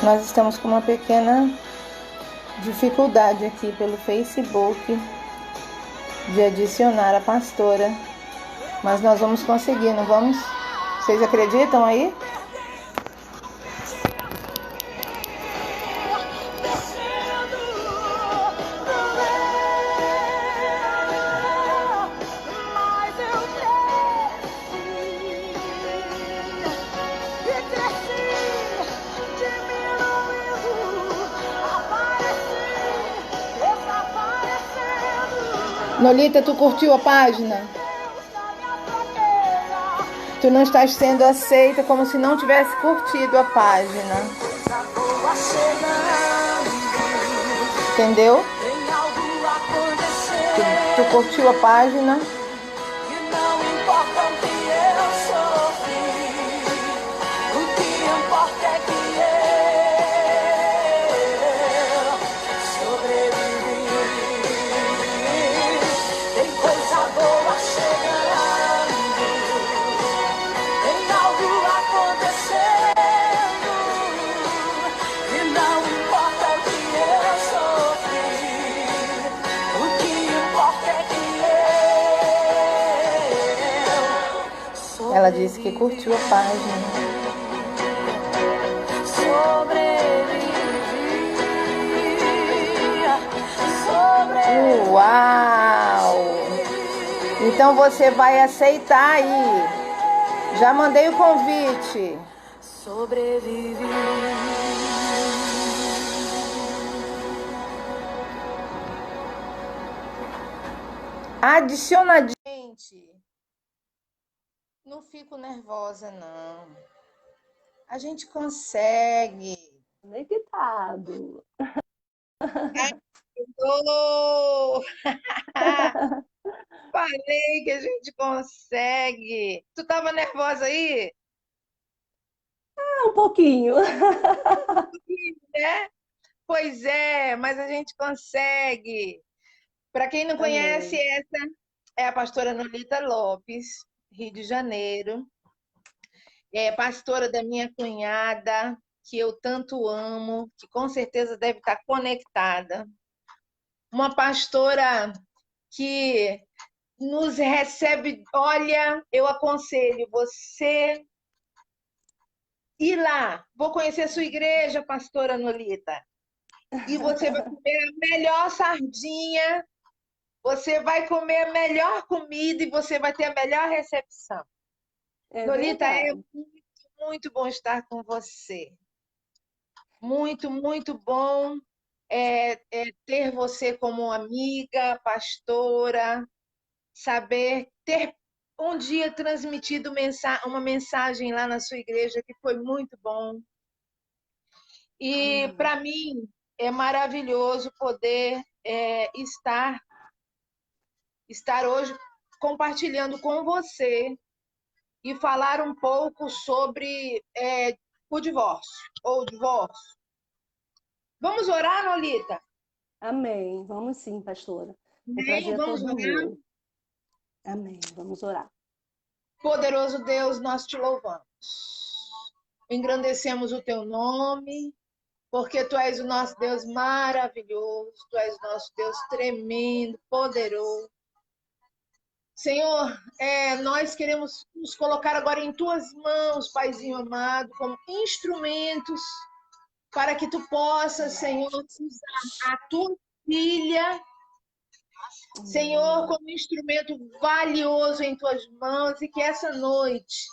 Nós estamos com uma pequena dificuldade aqui pelo Facebook de adicionar a pastora, mas nós vamos conseguir, não vamos? Vocês acreditam aí? Nolita, tu curtiu a página? Tu não estás sendo aceita, como se não tivesse curtido a página. Entendeu? Tu curtiu a página? Ela disse que curtiu a página. Uau! Então você vai aceitar aí. Já mandei o convite. Adicionadamente. Não fico nervosa, não. A gente consegue. Conectado. Oh! Falei que a gente consegue. Tu tava nervosa aí? Um pouquinho. É? Pois é, mas a gente consegue. Para quem não conhece, Amém. essa é a pastora Nolita Lopes, Rio de Janeiro. É pastora da minha cunhada, que eu tanto amo, que com certeza deve estar conectada. Uma pastora que nos recebe. Olha, eu aconselho você ir lá. Vou conhecer a sua igreja, pastora Nolita. E você vai comer a melhor sardinha, você vai comer a melhor comida e você vai ter a melhor recepção. É Nolita, é verdade. muito, muito bom estar com você. Muito, muito bom ter você como amiga, pastora, saber ter um dia transmitido uma mensagem lá na sua igreja que foi muito bom. E para mim é maravilhoso poder estar hoje compartilhando com você e falar um pouco sobre o divórcio ou divórcio. Vamos orar, Nolita? Amém. Vamos sim, pastora. O Amém? prazer é Vamos todo orar? meu. Amém. Vamos orar. Poderoso Deus, nós te louvamos. Engrandecemos o teu nome, porque tu és o nosso Deus maravilhoso, tu és o nosso Deus tremendo, poderoso. Senhor, nós queremos nos colocar agora em tuas mãos, Paizinho amado, como instrumentos para que tu possas, Senhor, usar a tua filha, Senhor, como instrumento valioso em tuas mãos e que essa noite,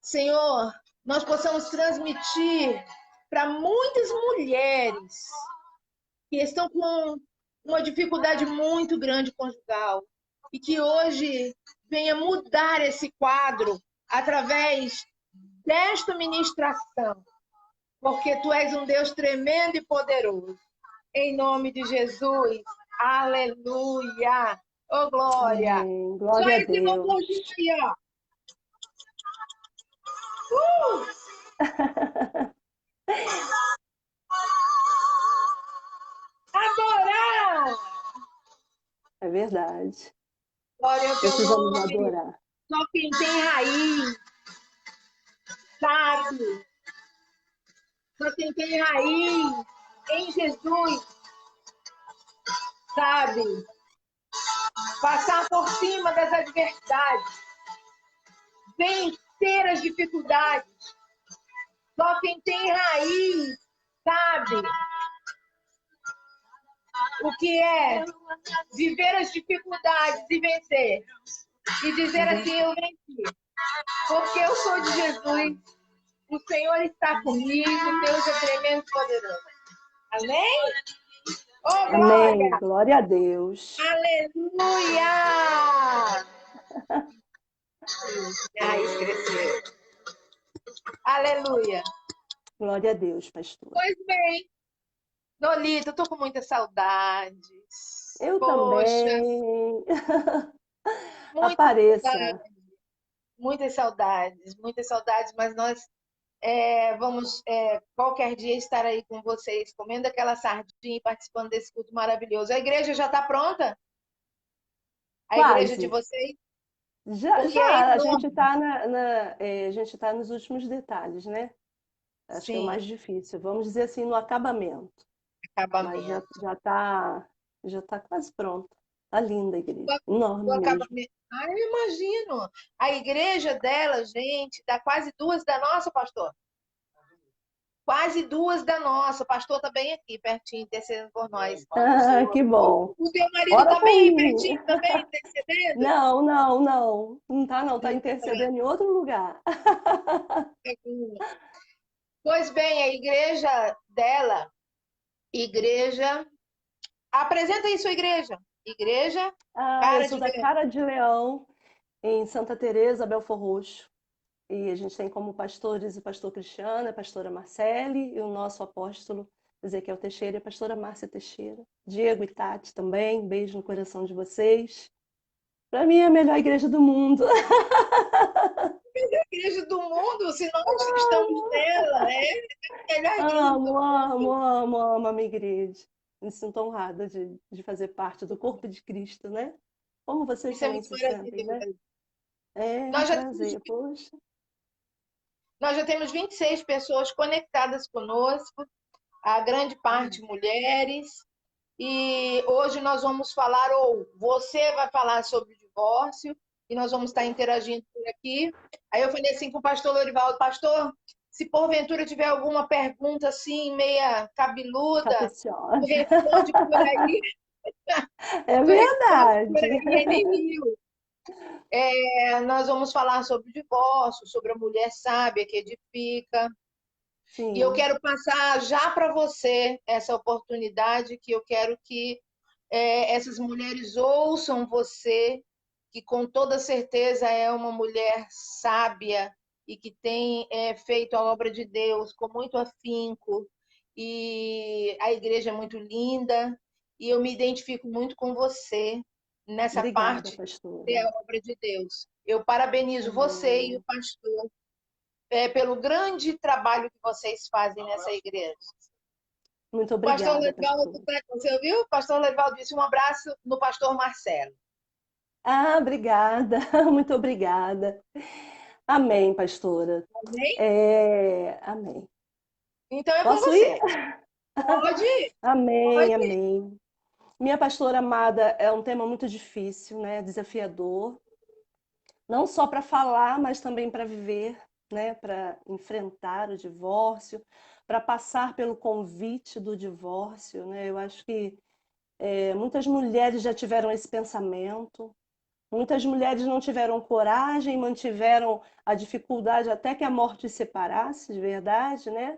Senhor, nós possamos transmitir para muitas mulheres que estão com uma dificuldade muito grande conjugal e que hoje venha mudar esse quadro através desta ministração, porque tu és um Deus tremendo e poderoso. Em nome de Jesus, aleluia! Oh, glória! Amém. Só Glória a esse Deus. louvor aí, ó. Adorar! É verdade. Glória ao teu Precisamos nome. adorar. Só quem tem raiz sabe Só quem tem raiz em Jesus, sabe? Passar por cima das adversidades, vencer as dificuldades. Só quem tem raiz, sabe? O que é viver as dificuldades e vencer. E dizer assim, eu venci. Porque eu sou de Jesus, o Senhor está comigo, Deus é tremendo e poderoso. Amém? Oh, Amém. glória! Glória a Deus. Aleluia! Ai, cresceu. Aleluia! Glória a Deus, pastor. Pois bem, Nolita, eu tô com muitas saudades. Eu Poxa, também. muitas Apareça. saudades, muitas saudades, mas nós vamos qualquer dia estar aí com vocês, comendo aquela sardinha e participando desse culto maravilhoso. A igreja já está pronta? A igreja de Quase. vocês? Já, Porque é já, a gente enorme. está a gente tá nos últimos detalhes, né? Acho que é o Sim, mais difícil. Vamos dizer assim, no acabamento. Mas já, acabamento. já tá quase pronto. Tá linda a igreja. O Enorme mesmo. acabamento. Ah, eu imagino. A igreja dela, gente, dá quase duas da nossa, pastor. Quase duas da nossa. O pastor está bem aqui, pertinho, intercedendo por nós. Ah, que bom. O teu marido Ora está por bem aí, mim. pertinho também, intercedendo? Não, não, não. Não tá, não. Tá Não, intercedendo em outro lugar. pois bem, a igreja dela, igreja. Apresenta aí sua igreja. Igreja Ah, eu Cara sou de da Leão. Cara de Leão, em Santa Teresa, Belford Roxo. E a gente tem como pastores o pastor Cristiano, a pastora Marcele e o nosso apóstolo Ezequiel Teixeira e a pastora Márcia Teixeira. Diego e Tati também, beijo no coração de vocês. Para mim é a melhor igreja do mundo. Igreja do mundo, se nós estamos nela, é a melhor igreja do Amo, amo, mundo. amo, amo a minha igreja. Me sinto honrada de fazer parte do corpo de Cristo, né? Como vocês Isso é também muito se sentem, né? maravilhoso. É um Nós já temos, prazer, poxa. nós já temos 26 pessoas conectadas conosco, a grande parte mulheres. E hoje nós vamos falar, ou você vai falar sobre o divórcio, e nós vamos estar interagindo por aqui. Aí eu falei assim com o pastor Lorivaldo, pastor, se porventura tiver alguma pergunta assim, meia cabeluda, tu Capiciosa. responde por aí, É tu responde por verdade. aí, ele riu. Nós vamos falar sobre o divórcio, sobre a mulher sábia que edifica. E eu Sim, quero passar já para você essa oportunidade que eu quero que essas mulheres ouçam você, que com toda certeza é uma mulher sábia e que tem feito a obra de Deus com muito afinco. E a igreja é muito linda e eu me identifico muito com você nessa obrigada, parte de pastora. a obra de Deus. Eu parabenizo você e o Amém. pastor pelo grande trabalho que vocês fazem nessa igreja. Muito O pastor obrigada, Levaldo, pastora. você ouviu? O pastor Levaldo disse um abraço no pastor Marcelo. Ah, obrigada, muito obrigada. Amém, pastora. Amém? Amém. Então é com Posso ir? você. Pode, Amém, pode. amém. Minha pastora amada, é um tema muito difícil, né? Desafiador, não só para falar, mas também para viver, né? Para enfrentar o divórcio, para passar pelo convite do divórcio, né? Eu acho que muitas mulheres já tiveram esse pensamento, muitas mulheres não tiveram coragem, mantiveram a dificuldade até que a morte os separasse, de verdade, né?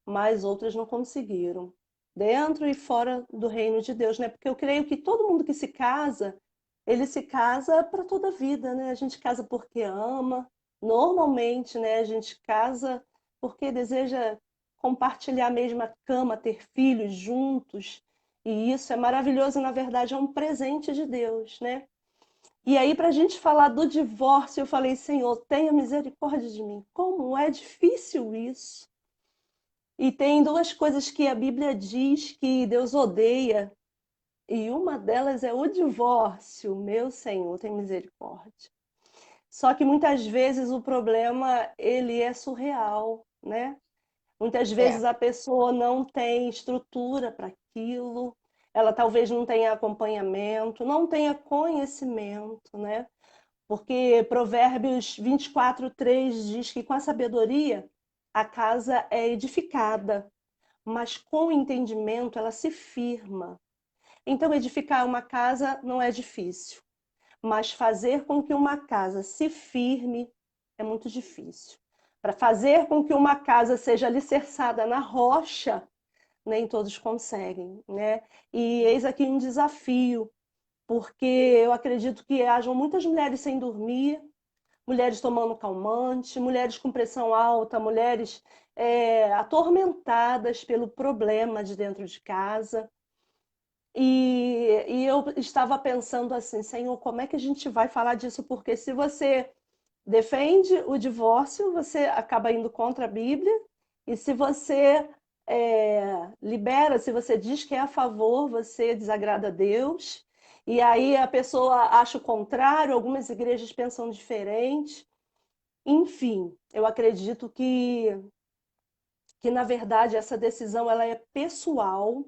Mas outras não conseguiram, dentro e fora do reino de Deus, né? Porque eu creio que todo mundo que se casa, ele se casa para toda a vida, né? A gente casa porque ama, normalmente, né? A gente casa porque deseja compartilhar a mesma cama, ter filhos juntos, e isso é maravilhoso, na verdade, é um presente de Deus, né? E aí, para a gente falar do divórcio, eu falei, Senhor, tenha misericórdia de mim. Como é difícil isso. E tem duas coisas que a Bíblia diz que Deus odeia, e uma delas é o divórcio. Meu Senhor, tem misericórdia. Só que muitas vezes o problema ele é surreal, né? Muitas É, vezes a pessoa não tem estrutura para aquilo, ela talvez não tenha acompanhamento, não tenha conhecimento, né? Porque Provérbios 24:3 diz que com a sabedoria a casa é edificada, mas com o entendimento ela se firma. Então, edificar uma casa não é difícil, mas fazer com que uma casa se firme é muito difícil. Para fazer com que uma casa seja alicerçada na rocha, nem todos conseguem, né? E eis aqui um desafio, porque eu acredito que hajam muitas mulheres sem dormir, mulheres tomando calmante, mulheres com pressão alta, mulheres atormentadas pelo problema de dentro de casa. E eu estava pensando assim, Senhor, como é que a gente vai falar disso? Porque se você defende o divórcio, você acaba indo contra a Bíblia, e se você libera, se você diz que é a favor, você desagrada a Deus, e aí a pessoa acha o contrário, algumas igrejas pensam diferente. Enfim, eu acredito que na verdade essa decisão ela é pessoal,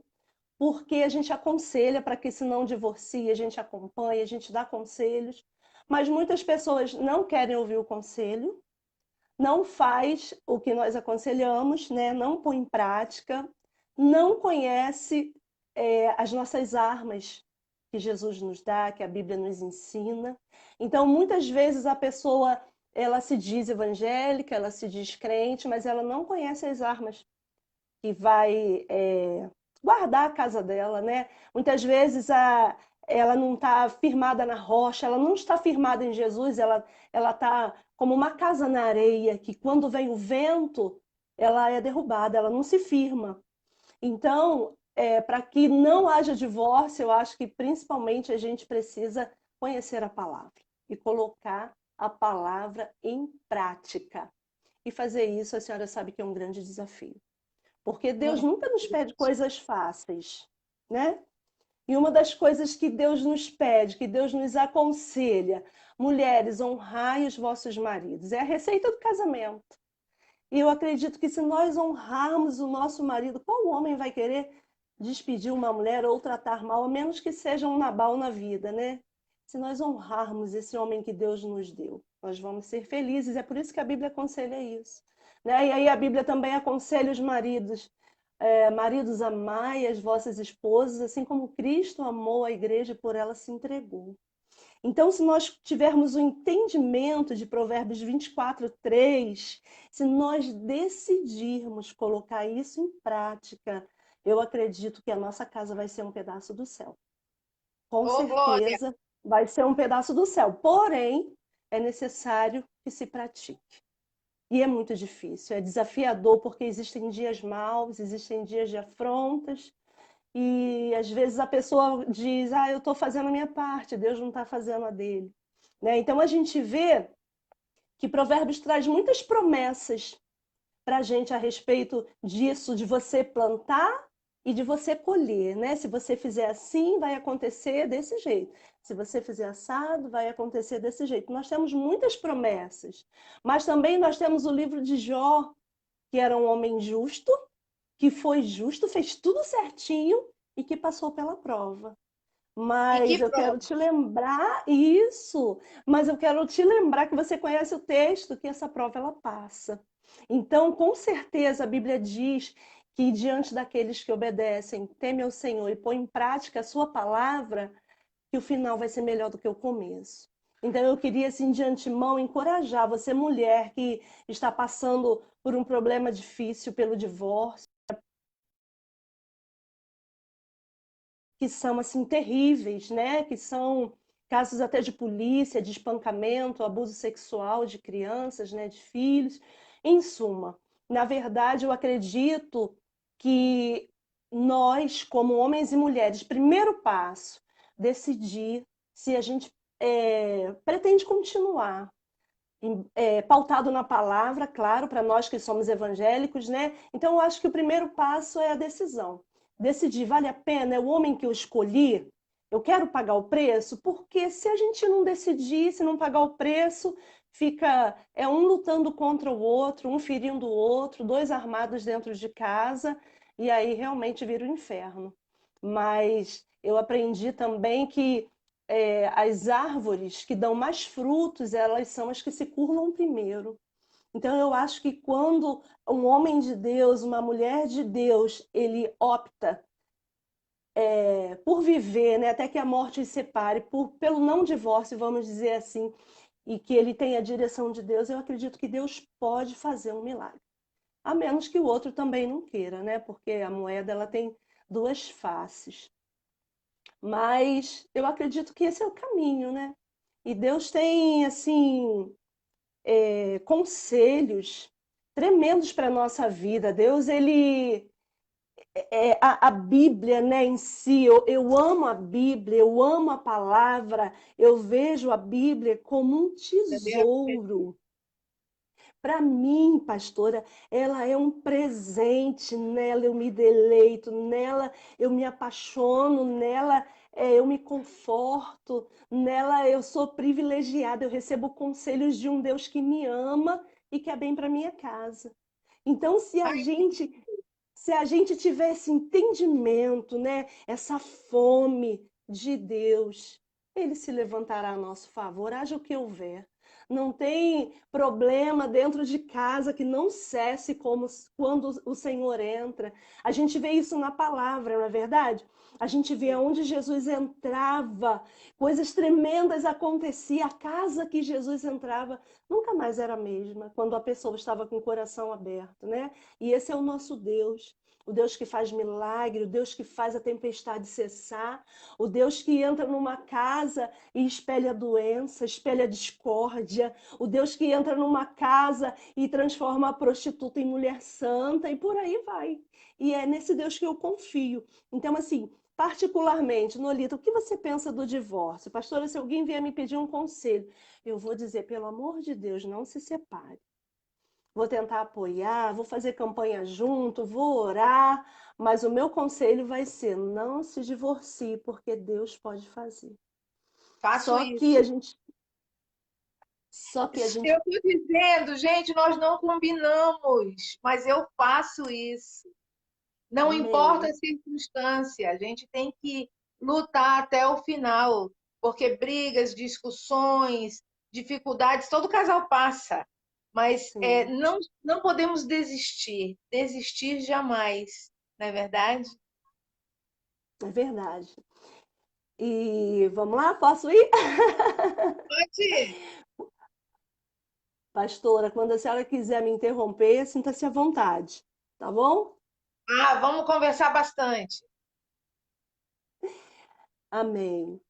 porque a gente aconselha para que se não divorcie, a gente acompanha, a gente dá conselhos, mas muitas pessoas não querem ouvir o conselho, não faz o que nós aconselhamos, né? Não põe em prática, não conhece as nossas armas que Jesus nos dá, que a Bíblia nos ensina. Então, muitas vezes a pessoa ela se diz evangélica, ela se diz crente, mas ela não conhece as armas que vai guardar a casa dela, né? Muitas vezes ela não está firmada na rocha, ela não está firmada em Jesus, ela está como uma casa na areia, que quando vem o vento, ela é derrubada, ela não se firma. Então, para que não haja divórcio, eu acho que principalmente a gente precisa conhecer a palavra e colocar a palavra em prática. E fazer isso, a senhora sabe que é um grande desafio. Porque Deus muito nunca nos pede difícil. coisas fáceis, né? E uma das coisas que Deus nos pede, que Deus nos aconselha, mulheres, honrai os vossos maridos. É a receita do casamento. E eu acredito que se nós honrarmos o nosso marido, qual homem vai querer despedir uma mulher ou tratar mal, a menos que seja um Nabal na vida, né? Se nós honrarmos esse homem que Deus nos deu, nós vamos ser felizes. É por isso que a Bíblia aconselha isso. Né? E aí a Bíblia também aconselha os maridos. Maridos, amai as vossas esposas, assim como Cristo amou a igreja e por ela se entregou. Então, se nós tivermos o entendimento de Provérbios 24:3, se nós decidirmos colocar isso em prática, eu acredito que a nossa casa vai ser um pedaço do céu. Com Ô, Glória, certeza vai ser um pedaço do céu. Porém, é necessário que se pratique. E é muito difícil, é desafiador, porque existem dias maus, existem dias de afrontas, e às vezes a pessoa diz, eu estou fazendo a minha parte, Deus não está fazendo a dele. Né? Então a gente vê que Provérbios traz muitas promessas para a gente a respeito disso, de você plantar e de você colher. Né? Se você fizer assim, vai acontecer desse jeito. Se você fizer assado, vai acontecer desse jeito. Nós temos muitas promessas, mas também nós temos o livro de Jó, que era um homem justo, que foi justo, fez tudo certinho e que passou pela prova. e que Mas eu quero prova. te lembrar isso, mas eu quero te lembrar que você conhece o texto, que essa prova ela passa. Então, com certeza, a Bíblia diz que diante daqueles que obedecem, temem ao Senhor e põem em prática a sua palavra, que o final vai ser melhor do que o começo. Então, eu queria, assim, de antemão, encorajar você, mulher, que está passando por um problema difícil pelo divórcio, que são assim terríveis, né? Que são casos até de polícia, de espancamento, abuso sexual de crianças, né? De filhos. Em suma, na verdade, eu acredito que nós, como homens e mulheres, primeiro passo, decidir se a gente pretende continuar. Pautado na palavra, claro, para nós que somos evangélicos, né? Então, eu acho que o primeiro passo é a decisão. Decidir, vale a pena? É o homem que eu escolhi? Eu quero pagar o preço? Porque se a gente não decidir, se não pagar o preço, é um lutando contra o outro, um ferindo o outro, dois armados dentro de casa, e aí realmente vira o inferno. Mas eu aprendi também que as árvores que dão mais frutos, elas são as que se curvam primeiro. Então eu acho que quando um homem de Deus, uma mulher de Deus, ele opta por viver, né, até que a morte os separe, pelo não divórcio, vamos dizer assim, e que ele tenha a direção de Deus, eu acredito que Deus pode fazer um milagre. A menos que o outro também não queira, né? Porque a moeda ela tem duas faces. Mas eu acredito que esse é o caminho, né? E Deus tem, assim, conselhos tremendos para a nossa vida. Deus, ele a Bíblia, né, em si, eu amo a Bíblia, eu amo a palavra, eu vejo a Bíblia como um tesouro. Para mim, pastora, ela é um presente, nela eu me deleito, nela eu me apaixono, nela eu me conforto, nela eu sou privilegiada, eu recebo conselhos de um Deus que me ama e quer bem para minha casa. Então, se a gente tiver esse entendimento, né, essa fome de Deus, ele se levantará a nosso favor, haja o que houver. Não tem problema dentro de casa que não cesse como quando o Senhor entra. A gente vê isso na palavra, não é verdade? A gente vê onde Jesus entrava, coisas tremendas aconteciam. A casa que Jesus entrava nunca mais era a mesma quando a pessoa estava com o coração aberto, né? E esse é o nosso Deus. O Deus que faz milagre, o Deus que faz a tempestade cessar, o Deus que entra numa casa e espelha doença, espelha discórdia, o Deus que entra numa casa e transforma a prostituta em mulher santa, e por aí vai. E é nesse Deus que eu confio. Então, assim, particularmente, Nolita, o que você pensa do divórcio? Pastora, se alguém vier me pedir um conselho, eu vou dizer, pelo amor de Deus, não se separe. Vou tentar apoiar, vou fazer campanha junto, vou orar, mas o meu conselho vai ser: não se divorcie, porque Deus pode fazer. Faço Só que isso. a gente, só que a Eu gente, estou dizendo, gente, nós não combinamos, mas eu faço isso. Não importa amém. a circunstância, a gente tem que lutar até o final, porque brigas, discussões, dificuldades, todo casal passa, mas Sim, não podemos desistir, desistir jamais, não é verdade? é verdade. E vamos lá, posso ir? Pode. Pastora, quando a senhora quiser me interromper, sinta-se à vontade, tá bom? Ah, vamos conversar bastante. Amém.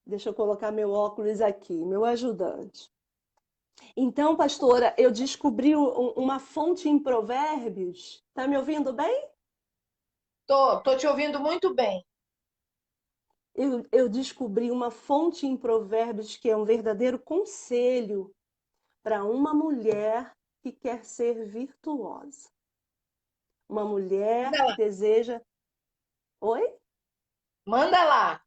Deixa eu colocar meu óculos aqui, meu ajudante. Então, pastora, eu descobri uma fonte em Provérbios. Tá me ouvindo bem? Tô te ouvindo muito bem. Eu descobri uma fonte em Provérbios que é um verdadeiro conselho para uma mulher que quer ser virtuosa. Uma mulher Manda que lá. deseja. Oi? Manda lá.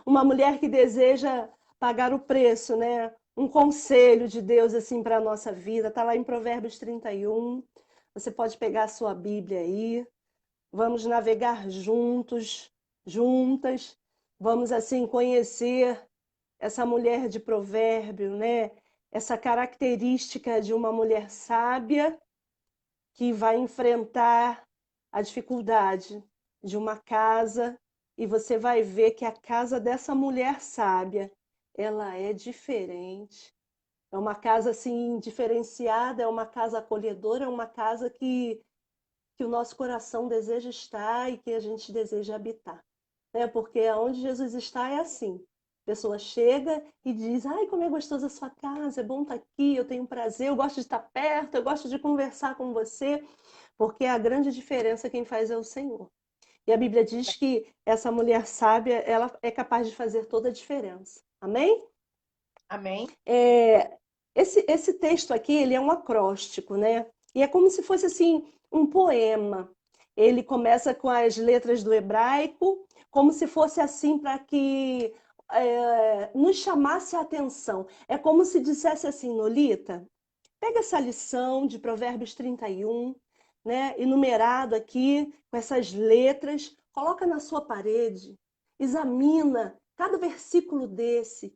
Uma mulher que deseja pagar o preço, né? Um conselho de Deus assim para a nossa vida. Está lá em Provérbios 31. Você pode pegar a sua Bíblia aí. Vamos navegar juntos, juntas. Vamos assim conhecer essa mulher de provérbio, né? Essa característica de uma mulher sábia que vai enfrentar a dificuldade de uma casa e você vai ver que a casa dessa mulher sábia, ela é diferente. É uma casa assim diferenciada, é uma casa acolhedora, é uma casa que o nosso coração deseja estar e que a gente deseja habitar. Né? Porque onde Jesus está é assim. A pessoa chega e diz: ai, como é gostosa a sua casa, é bom estar aqui, eu tenho prazer, eu gosto de estar perto, eu gosto de conversar com você, porque a grande diferença quem faz é o Senhor. E a Bíblia diz que essa mulher sábia, ela é capaz de fazer toda a diferença. Amém? Amém? É, esse texto aqui, ele é um acróstico, né? E é como se fosse assim um poema. Ele começa com as letras do hebraico, como se fosse assim para que nos chamasse a atenção. É como se dissesse assim, Nolita, pega essa lição de Provérbios 31, né, enumerado aqui, com essas letras, coloca na sua parede, examina cada versículo desse,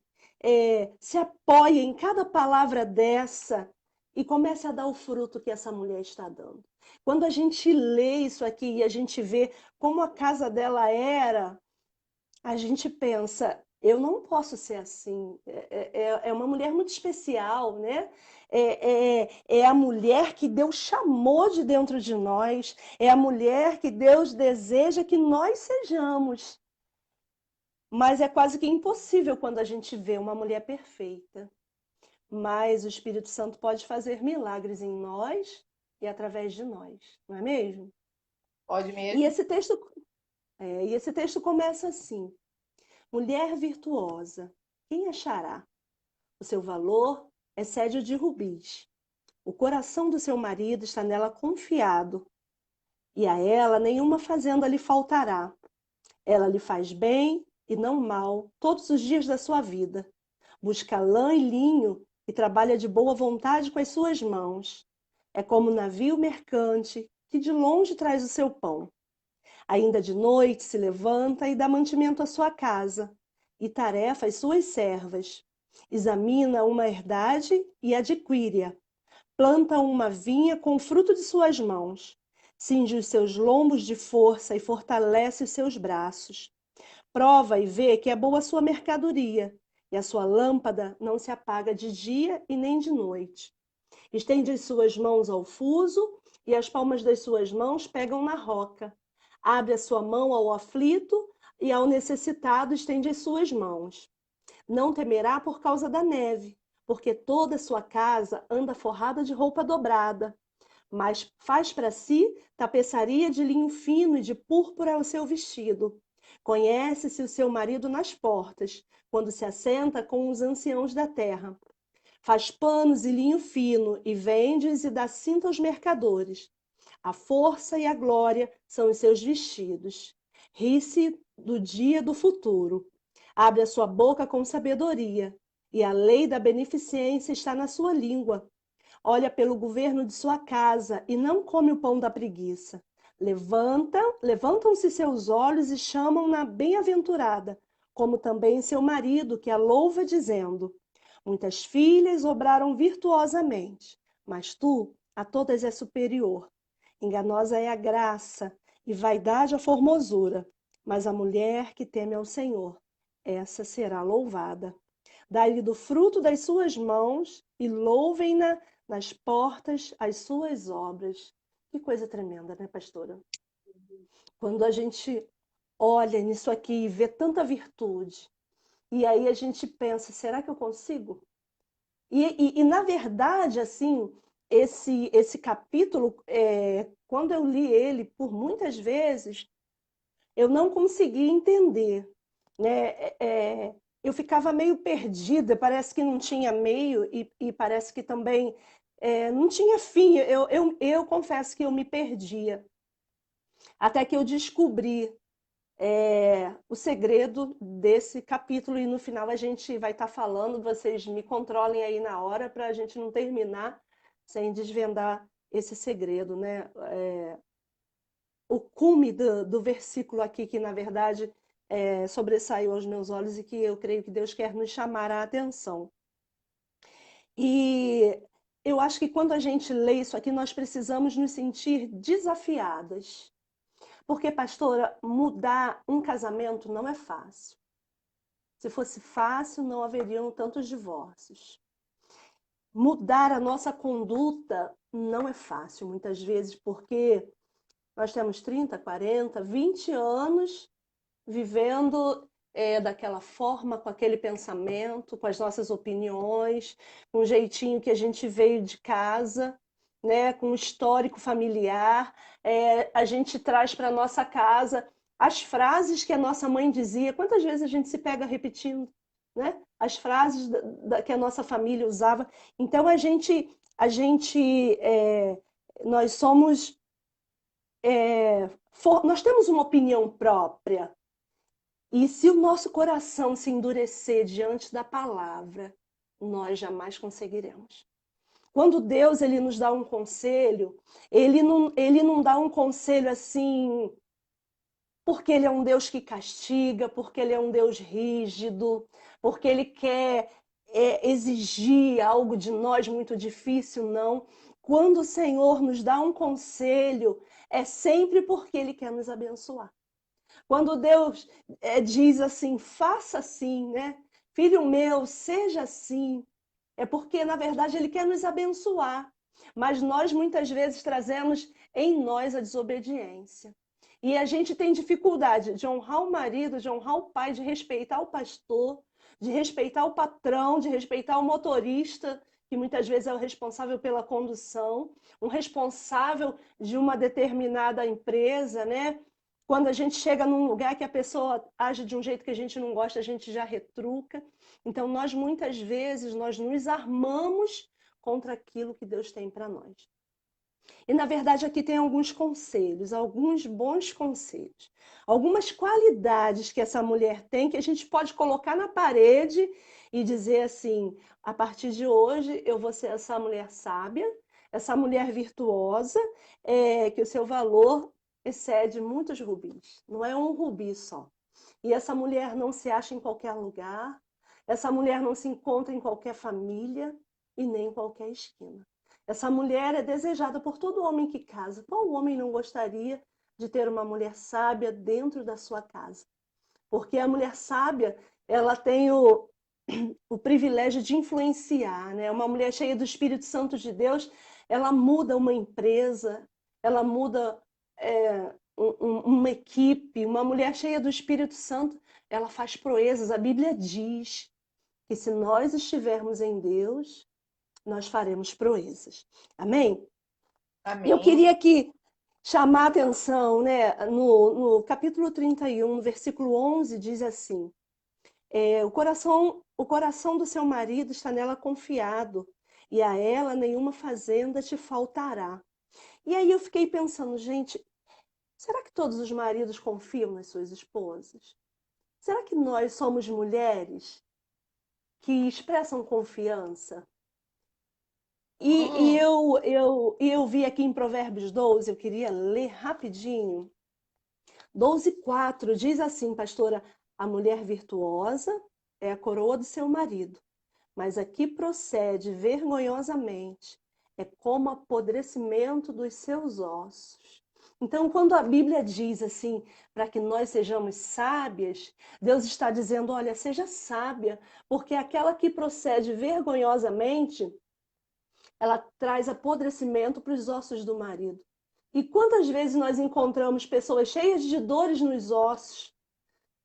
se apoia em cada palavra dessa e comece a dar o fruto que essa mulher está dando. Quando a gente lê isso aqui e a gente vê como a casa dela era, a gente pensa, eu não posso ser assim. É uma mulher muito especial, né? É a mulher que Deus chamou de dentro de nós, é a mulher que Deus deseja que nós sejamos. Mas é quase que impossível quando a gente vê uma mulher perfeita. Mas o Espírito Santo pode fazer milagres em nós e através de nós, não é mesmo? Pode E mesmo. esse texto começa assim: mulher virtuosa, quem achará? O seu valor excede o de rubis. O coração do seu marido está nela confiado, e a ela nenhuma fazenda lhe faltará. Ela lhe faz bem e não mal todos os dias da sua vida. Busca lã e linho e trabalha de boa vontade com as suas mãos. É como um navio mercante que de longe traz o seu pão. Ainda de noite se levanta e dá mantimento à sua casa, e tarefa às suas servas. Examina uma herdade e adquire-a. Planta uma vinha com o fruto de suas mãos. Cinge os seus lombos de força e fortalece os seus braços. Prova e vê que é boa a sua mercadoria, e a sua lâmpada não se apaga de dia e nem de noite. Estende as suas mãos ao fuso, e as palmas das suas mãos pegam na roca. Abre a sua mão ao aflito, e ao necessitado estende as suas mãos. Não temerá por causa da neve, porque toda a sua casa anda forrada de roupa dobrada. Mas faz para si tapeçaria de linho fino e de púrpura o seu vestido. Conhece-se o seu marido nas portas, quando se assenta com os anciãos da terra. Faz panos e linho fino, e vende-os e dá cinta aos mercadores. A força e a glória são os seus vestidos. Ri-se do dia do futuro. Abre a sua boca com sabedoria, e a lei da beneficência está na sua língua. Olha pelo governo de sua casa e não come o pão da preguiça. Levantam-se seus olhos e chamam-na bem-aventurada, como também seu marido, que a louva, dizendo: muitas filhas obraram virtuosamente, mas tu a todas és superior. Enganosa é a graça e vaidade a formosura, mas a mulher que teme ao Senhor, essa será louvada. Dai-lhe do fruto das suas mãos e louvem-na nas portas as suas obras. Que coisa tremenda, né, pastora? Quando a gente olha nisso aqui e vê tanta virtude, e aí a gente pensa, será que eu consigo? Na verdade, assim, esse capítulo, quando eu li ele por muitas vezes, eu não conseguia entender, né? Eu ficava meio perdida, parece que não tinha meio e parece que também não tinha fim. Eu confesso que eu me perdia, até que eu descobri o segredo desse capítulo e no final a gente vai estar falando, vocês me controlem aí na hora para a gente não terminar sem desvendar esse segredo, né? O cume do versículo aqui, que na verdade sobressaiu aos meus olhos e que eu creio que Deus quer nos chamar a atenção. E eu acho que quando a gente lê isso aqui, nós precisamos nos sentir desafiadas. Porque, pastora, mudar um casamento não é fácil. Se fosse fácil, não haveriam tantos divórcios. Mudar a nossa conduta não é fácil, muitas vezes, porque nós temos 30, 40, 20 anos vivendo daquela forma, com aquele pensamento, com as nossas opiniões, com o jeitinho que a gente veio de casa, né, com o histórico familiar. A gente traz para a nossa casa as frases que a nossa mãe dizia. Quantas vezes a gente se pega repetindo, né? As frases que a nossa família usava. Então, nós somos... nós temos uma opinião própria, E se o nosso coração se endurecer diante da palavra, nós jamais conseguiremos. Quando Deus ele nos dá um conselho, ele não dá um conselho assim, porque ele é um Deus que castiga, porque ele é um Deus rígido, porque ele quer exigir algo de nós muito difícil, não. Quando o Senhor nos dá um conselho, é sempre porque ele quer nos abençoar. Quando Deus diz assim, faça assim, né? Filho meu, seja assim, é porque, na verdade, ele quer nos abençoar. Mas nós, muitas vezes, trazemos em nós a desobediência. E a gente tem dificuldade de honrar o marido, de honrar o pai, de respeitar o pastor, de respeitar o patrão, de respeitar o motorista, que muitas vezes é o responsável pela condução, um responsável de uma determinada empresa, né? Quando a gente chega num lugar que a pessoa age de um jeito que a gente não gosta, a gente já retruca. Então, nós muitas vezes nós nos armamos contra aquilo que Deus tem para nós. E na verdade aqui tem alguns conselhos, alguns bons conselhos, algumas qualidades que essa mulher tem que a gente pode colocar na parede e dizer assim: a partir de hoje eu vou ser essa mulher sábia, essa mulher virtuosa, que o seu valor excede muitos rubis. Não é um rubi só. E essa mulher não se acha em qualquer lugar, essa mulher não se encontra em qualquer família e nem em qualquer esquina. Essa mulher é desejada por todo homem que casa. Qual homem não gostaria de ter uma mulher sábia dentro da sua casa? Porque a mulher sábia, ela tem o privilégio de influenciar, né? Uma mulher cheia do Espírito Santo de Deus, ela muda uma empresa, ela muda uma equipe. Uma mulher cheia do Espírito Santo, ela faz proezas. A Bíblia diz que se nós estivermos em Deus, nós faremos proezas. Amém? Eu Amém. queria aqui chamar a atenção, né? No capítulo 31, versículo 11, diz assim: o coração do seu marido está nela confiado, e a ela nenhuma fazenda te faltará. E aí eu fiquei pensando, gente, será que todos os maridos confiam nas suas esposas? Será que nós somos mulheres que expressam confiança? E Hum, eu vi aqui em Provérbios 12, eu queria ler rapidinho. 12:4 diz assim, pastora: a mulher virtuosa é a coroa do seu marido, mas a que procede vergonhosamente é como apodrecimento dos seus ossos. Então, quando a Bíblia diz assim, para que nós sejamos sábias, Deus está dizendo: olha, seja sábia, porque aquela que procede vergonhosamente, ela traz apodrecimento para os ossos do marido. E quantas vezes nós encontramos pessoas cheias de dores nos ossos,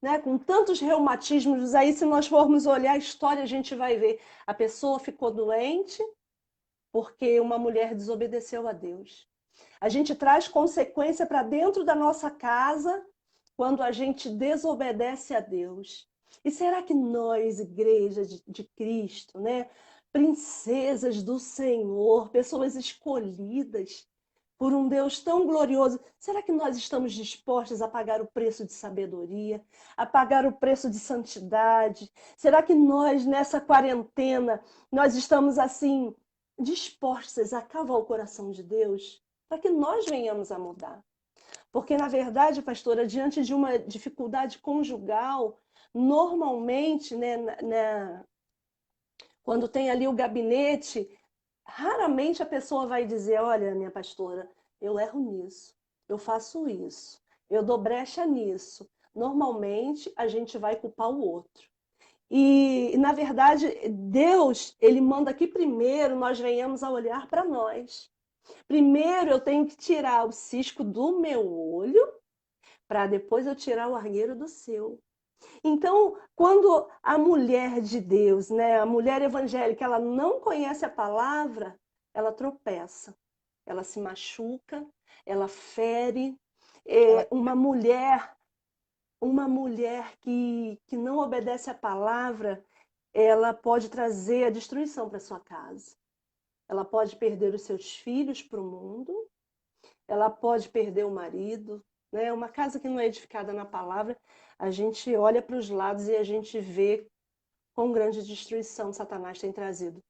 né, com tantos reumatismos, aí se nós formos olhar a história, a gente vai ver, a pessoa ficou doente porque uma mulher desobedeceu a Deus. A gente traz consequência para dentro da nossa casa quando a gente desobedece a Deus. E será que nós, igreja de Cristo, né, princesas do Senhor, pessoas escolhidas por um Deus tão glorioso, será que nós estamos dispostos a pagar o preço de sabedoria, a pagar o preço de santidade? Será que nós, nessa quarentena, nós estamos assim dispostas a cavar o coração de Deus para que nós venhamos a mudar? Porque, na verdade, pastora, diante de uma dificuldade conjugal, normalmente, né, quando tem ali o gabinete, raramente a pessoa vai dizer: olha, minha pastora, eu erro nisso, eu faço isso, eu dou brecha nisso. Normalmente, a gente vai culpar o outro. E, na verdade, Deus, ele manda que primeiro nós venhamos a olhar para nós. Primeiro eu tenho que tirar o cisco do meu olho para depois eu tirar o argueiro do seu. Então, quando a mulher de Deus, né, a mulher evangélica, ela não conhece a palavra, ela tropeça, ela se machuca, ela fere. ela Uma mulher que não obedece à palavra, ela pode trazer a destruição para sua casa. Ela pode perder os seus filhos para o mundo, ela pode perder o marido, né? Uma casa que não é edificada na palavra, a gente olha para os lados e a gente vê quão grande destruição Satanás tem trazido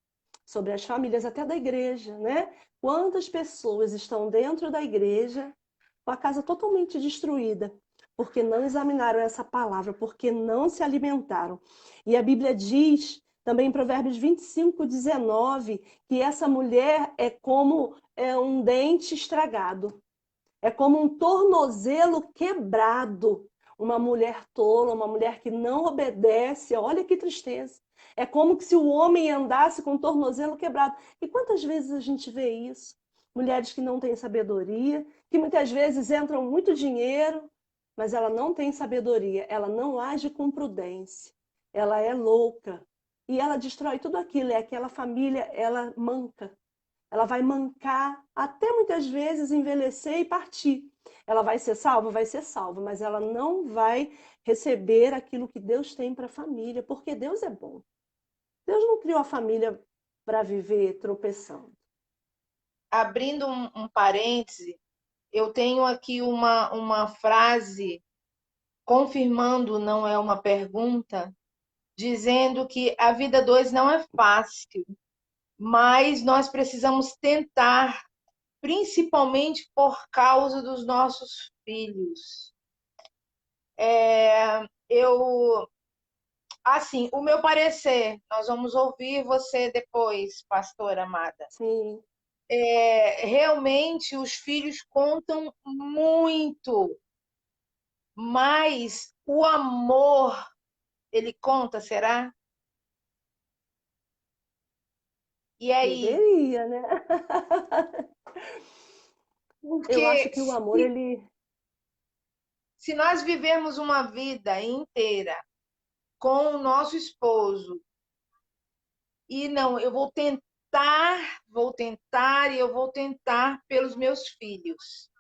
sobre as famílias, até da igreja, né? Quantas pessoas estão dentro da igreja com a casa totalmente destruída, porque não examinaram essa palavra, porque não se alimentaram. E a Bíblia diz, também em Provérbios 25:19, que essa mulher é como um dente estragado, é como um tornozelo quebrado. Uma mulher tola, uma mulher que não obedece, olha que tristeza. É como se o homem andasse com o tornozelo quebrado. E quantas vezes a gente vê isso? Mulheres que não têm sabedoria, que muitas vezes entram muito dinheiro, mas ela não tem sabedoria, ela não age com prudência, ela é louca. E ela destrói tudo aquilo, é aquela família, ela manca. Ela vai mancar até muitas vezes envelhecer e partir. Ela vai ser salva, mas ela não vai receber aquilo que Deus tem para a família, porque Deus é bom. Deus não criou a família para viver tropeçando. Abrindo um parêntese, eu tenho aqui uma frase confirmando, não é uma pergunta, dizendo que a vida dois não é fácil, mas nós precisamos tentar, principalmente por causa dos nossos filhos. Eu, assim, o meu parecer, nós vamos ouvir você depois, pastora amada. Sim. Realmente os filhos contam muito, mas o amor, ele conta, será? E aí? Deveria, né? Eu acho Porque que o amor, ele. se nós vivemos uma vida inteira com o nosso esposo e não, eu vou tentar e eu vou tentar pelos meus filhos.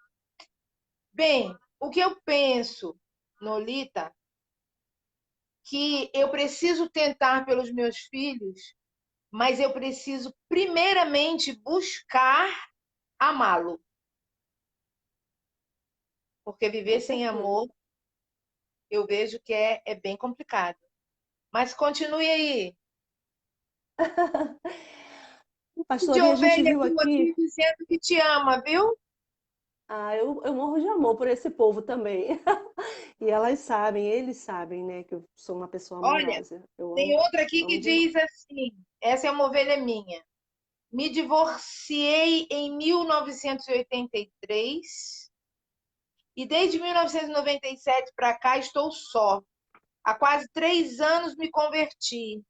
Bem, o que eu penso, Nolita, que eu preciso tentar pelos meus filhos, mas eu preciso primeiramente buscar amá-lo, porque viver Com sem certeza. amor eu vejo que é bem complicado. Mas continue aí. De Pastor, e a gente ovelha viu tua aqui. aqui dizendo que te ama, viu? Ah, eu morro de amor por esse povo também. E elas sabem, eles sabem, né, que eu sou uma pessoa Olha, amorosa. Eu tem amo, outra aqui amo que demais. diz assim: essa é uma ovelha minha. Me divorciei em 1983 e desde 1997 para cá estou só. Há quase 3 anos me converti.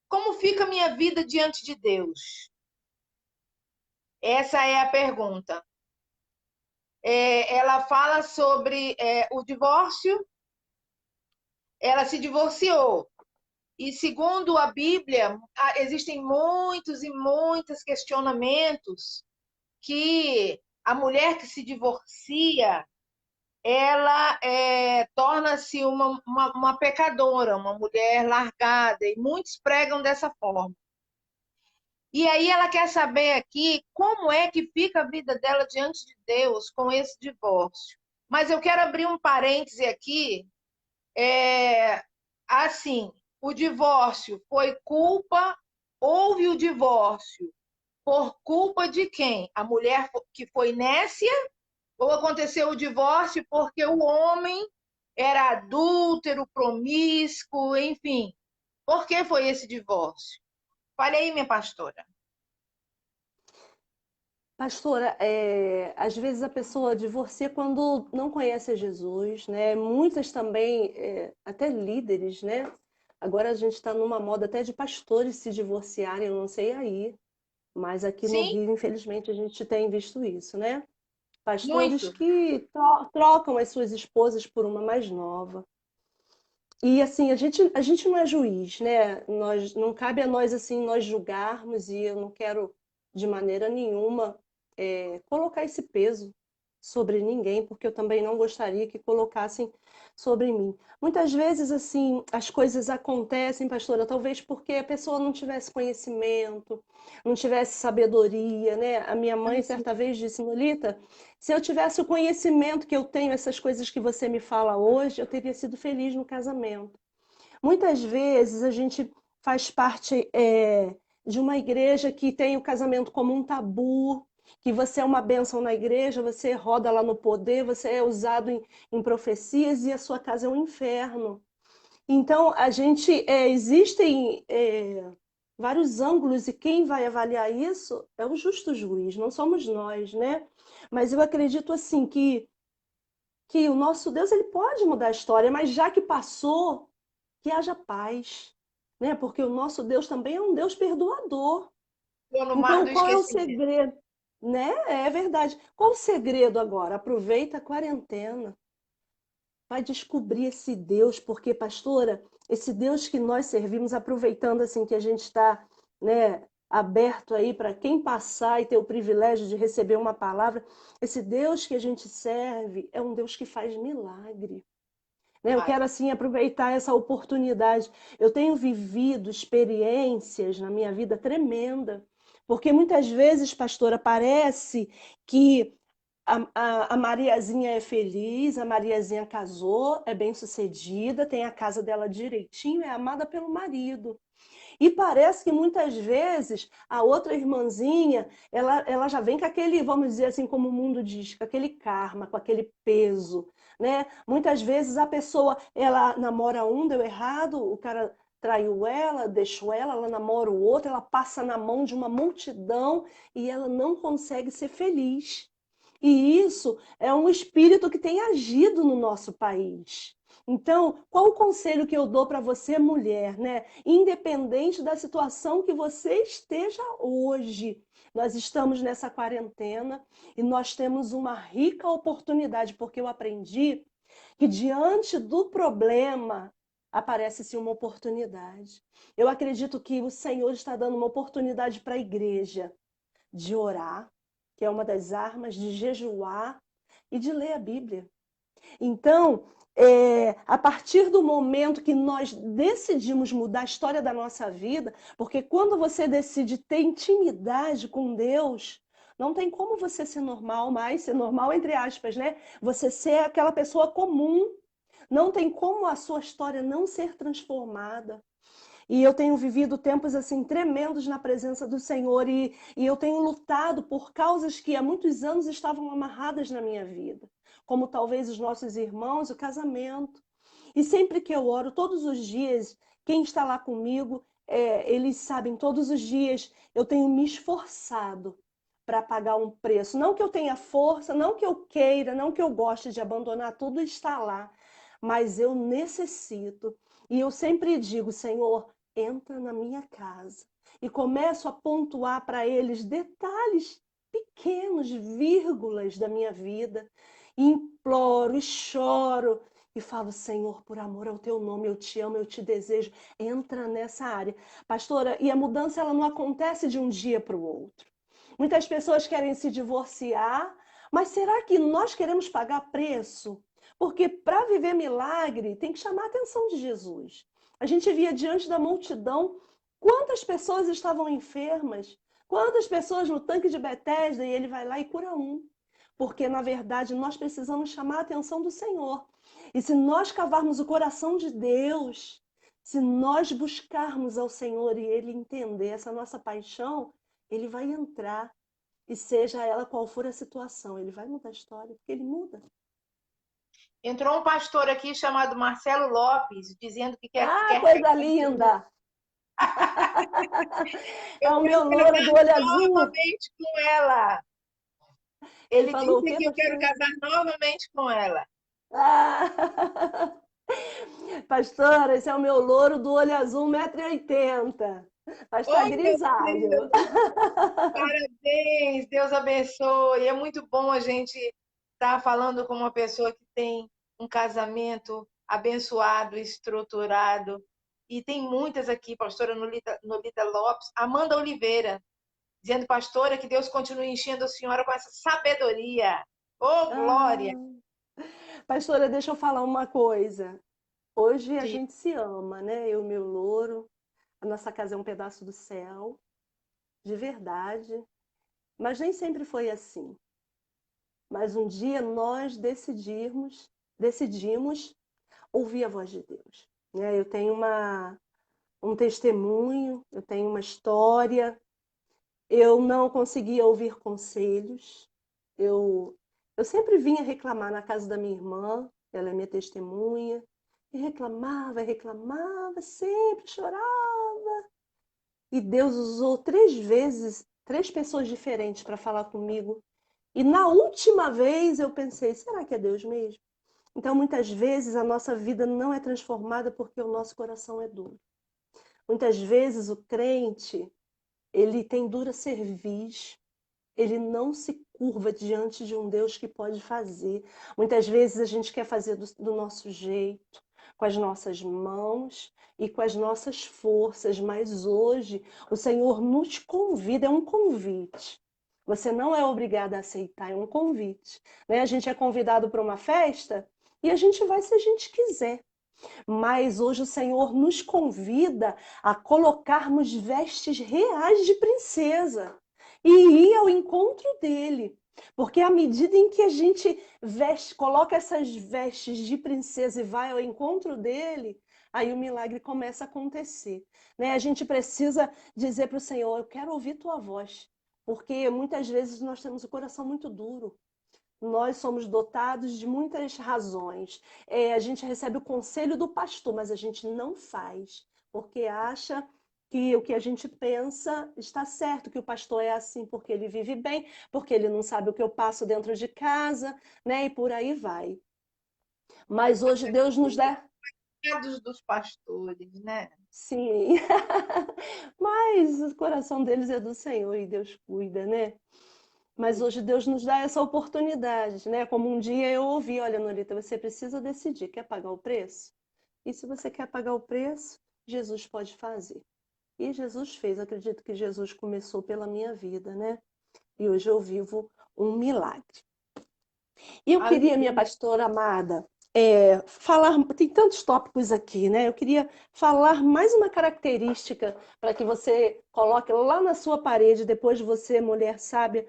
Como fica a minha vida diante de Deus? Essa é a pergunta. Ela fala sobre o divórcio. Ela se divorciou. E segundo a Bíblia, existem muitos e muitos questionamentos que a mulher que se divorcia, ela torna-se uma pecadora, uma mulher largada, e muitos pregam dessa forma. E aí ela quer saber aqui como é que fica a vida dela diante de Deus com esse divórcio. Mas eu quero abrir um parêntese aqui. É, assim, o divórcio foi culpa, houve o divórcio por culpa de quem? A mulher que foi nécia ou aconteceu o divórcio porque o homem era adúltero, promíscuo, enfim. Por que foi esse divórcio? Fale aí, minha pastora. Pastora, às vezes a pessoa divorcia quando não conhece a Jesus, né? Muitas também, até líderes, né? Agora a gente está numa moda até de pastores se divorciarem, eu não sei aí, mas aqui no Sim, Rio, infelizmente, a gente tem visto isso, né? Pastores muito. que trocam as suas esposas por uma mais nova. E assim, a gente não é juiz, né? Nós, não cabe a nós assim nós julgarmos e eu não quero de maneira nenhuma colocar esse peso, sobre ninguém, porque eu também não gostaria que colocassem sobre mim. Muitas vezes, assim, as coisas acontecem, pastora, talvez porque a pessoa não tivesse conhecimento, não tivesse sabedoria, né? A minha mãe certa vez disse, Nolita, se eu tivesse o conhecimento que eu tenho, essas coisas que você me fala hoje, eu teria sido feliz no casamento. Muitas vezes a gente faz parte de uma igreja que tem o casamento como um tabu, que você é uma bênção na igreja, você roda lá no poder, você é usado em profecias e a sua casa é um inferno. Então, existem vários ângulos e quem vai avaliar isso é o justo juiz, não somos nós, né? Mas eu acredito assim que o nosso Deus ele pode mudar a história, mas já que passou, que haja paz, né? Porque o nosso Deus também é um Deus perdoador. Estou no mar Então, do qual é o esquecimento. segredo? Né? É verdade. Qual o segredo agora? Aproveita a quarentena. Vai descobrir esse Deus, porque, pastora, esse Deus que nós servimos, aproveitando assim que a gente está, né, aberto aí para quem passar e ter o privilégio de receber uma palavra, esse Deus que a gente serve é um Deus que faz milagre. Né? Eu quero, assim, aproveitar essa oportunidade. Eu tenho vivido experiências na minha vida tremenda, porque muitas vezes, pastora, parece que a Mariazinha é feliz, a Mariazinha casou, é bem-sucedida, tem a casa dela direitinho, é amada pelo marido. E parece que muitas vezes a outra irmãzinha, ela já vem com aquele, vamos dizer assim, como o mundo diz, com aquele karma, com aquele peso, né? Muitas vezes a pessoa, ela namora um, deu errado, o cara traiu ela, deixou ela, ela namora o outro, ela passa na mão de uma multidão e ela não consegue ser feliz. E isso é um espírito que tem agido no nosso país. Então, qual o conselho que eu dou para você, mulher, né? Independente da situação que você esteja hoje, nós estamos nessa quarentena e nós temos uma rica oportunidade, porque eu aprendi que diante do problema aparece-se uma oportunidade. Eu acredito que o Senhor está dando uma oportunidade para a igreja de orar, que é uma das armas, de jejuar e de ler a Bíblia. Então, a partir do momento que nós decidimos mudar a história da nossa vida, porque quando você decide ter intimidade com Deus, não tem como você ser normal mais, ser normal entre aspas, né? Você ser aquela pessoa comum. Não tem como a sua história não ser transformada. E eu tenho vivido tempos assim tremendos na presença do Senhor e eu tenho lutado por causas que há muitos anos estavam amarradas na minha vida, como talvez os nossos irmãos, o casamento. E sempre que eu oro, todos os dias, quem está lá comigo, eles sabem, todos os dias eu tenho me esforçado para pagar um preço. Não que eu tenha força, não que eu queira, não que eu goste de abandonar tudo está lá, mas eu necessito. E eu sempre digo, Senhor, entra na minha casa. E começo a pontuar para eles detalhes pequenos, vírgulas da minha vida. E imploro e choro e falo, Senhor, por amor ao teu nome, eu te amo, eu te desejo. Entra nessa área. Pastora, e a mudança ela não acontece de um dia para o outro. Muitas pessoas querem se divorciar, mas será que nós queremos pagar preço? Porque para viver milagre tem que chamar a atenção de Jesus. A gente via diante da multidão quantas pessoas estavam enfermas, quantas pessoas no tanque de Betesda e ele vai lá e cura um. Porque, na verdade, nós precisamos chamar a atenção do Senhor. E se nós cavarmos o coração de Deus, se nós buscarmos ao Senhor e Ele entender essa nossa paixão, Ele vai entrar. E seja ela qual for a situação, Ele vai mudar a história, porque Ele muda. Entrou um pastor aqui chamado Marcelo Lopes, dizendo que Ah, quer coisa casar de novo. linda! É Eu o quero meu louro casar do olho azul. novamente com ela. Ele Ele falou o disse quê, que eu quero pastor? casar novamente com ela. Ah! Pastora, esse é o meu louro do olho azul, 1,80 m. Mas tá Oh, meu grisalho. Deus! Parabéns, Deus abençoe. É muito bom a gente estar falando com uma pessoa que tem um casamento abençoado, estruturado. E tem muitas aqui, pastora Nolita Lopes, Amanda Oliveira, dizendo, pastora, que Deus continue enchendo a senhora com essa sabedoria. Oh, glória! Ah, pastora, deixa eu falar uma coisa. Hoje a Sim. gente se ama, né? Eu e meu louro. A nossa casa é um pedaço do céu, de verdade. Mas nem sempre foi assim. Mas um dia nós decidimos ouvir a voz de Deus, né? Eu tenho um testemunho, eu tenho uma história. Eu não conseguia ouvir conselhos. Eu, eu sempre vinha reclamar na casa da minha irmã, ela é minha testemunha, e reclamava, reclamava, sempre chorava. E Deus usou 3 vezes, 3 pessoas diferentes para falar comigo. E na última vez eu pensei, será que é Deus mesmo? Então, muitas vezes a nossa vida não é transformada porque o nosso coração é duro. Muitas vezes o crente, ele tem dura cerviz, ele não se curva diante de um Deus que pode fazer. Muitas vezes a gente quer fazer do nosso jeito, com as nossas mãos e com as nossas forças, mas hoje o Senhor nos convida, é um convite. Você não é obrigado a aceitar, é um convite, né? A gente é convidado para uma festa e a gente vai se a gente quiser. Mas hoje o Senhor nos convida a colocarmos vestes reais de princesa e ir ao encontro dele. Porque à medida em que a gente veste, coloca essas vestes de princesa e vai ao encontro dele, aí o milagre começa a acontecer, né? A gente precisa dizer para o Senhor: eu quero ouvir tua voz. Porque muitas vezes nós temos o coração muito duro. Nós somos dotados de muitas razões. A gente recebe o conselho do pastor, mas a gente não faz, porque acha que o que a gente pensa está certo, que o pastor é assim porque ele vive bem, porque ele não sabe o que eu passo dentro de casa, né? E por aí vai. Mas hoje Deus nos dá. Coitados dos pastores, né? Sim, mas o coração deles é do Senhor e Deus cuida, né? Mas hoje Deus nos dá essa oportunidade, né? Como um dia eu ouvi, olha, Norita, você precisa decidir, quer pagar o preço? E se você quer pagar o preço, Jesus pode fazer. E Jesus fez, acredito que Jesus começou pela minha vida, né? E hoje eu vivo um milagre. E eu queria, minha Aleluia. pastora amada, falar, tem tantos tópicos aqui, né? Eu queria falar mais uma característica para que você coloque lá na sua parede, depois você, mulher sábia,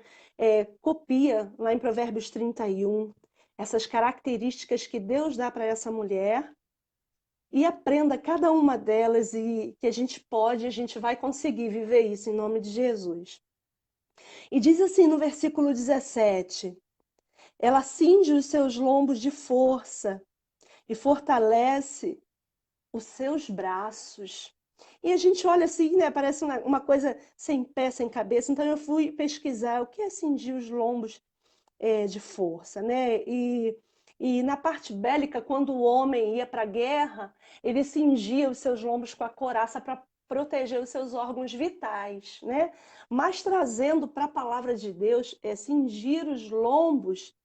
copia lá em Provérbios 31, essas características que Deus dá para essa mulher e aprenda cada uma delas e que a gente vai conseguir viver isso em nome de Jesus. E diz assim no versículo 17: ela cinge os seus lombos de força e fortalece os seus braços. E a gente olha assim, né? Parece uma coisa sem pé, sem cabeça. Então eu fui pesquisar o que é cingir os lombos de força, né? E na parte bélica, quando o homem ia para a guerra, ele cingia os seus lombos com a couraça para proteger os seus órgãos vitais, né? Mas trazendo para a palavra de Deus, cingir os lombos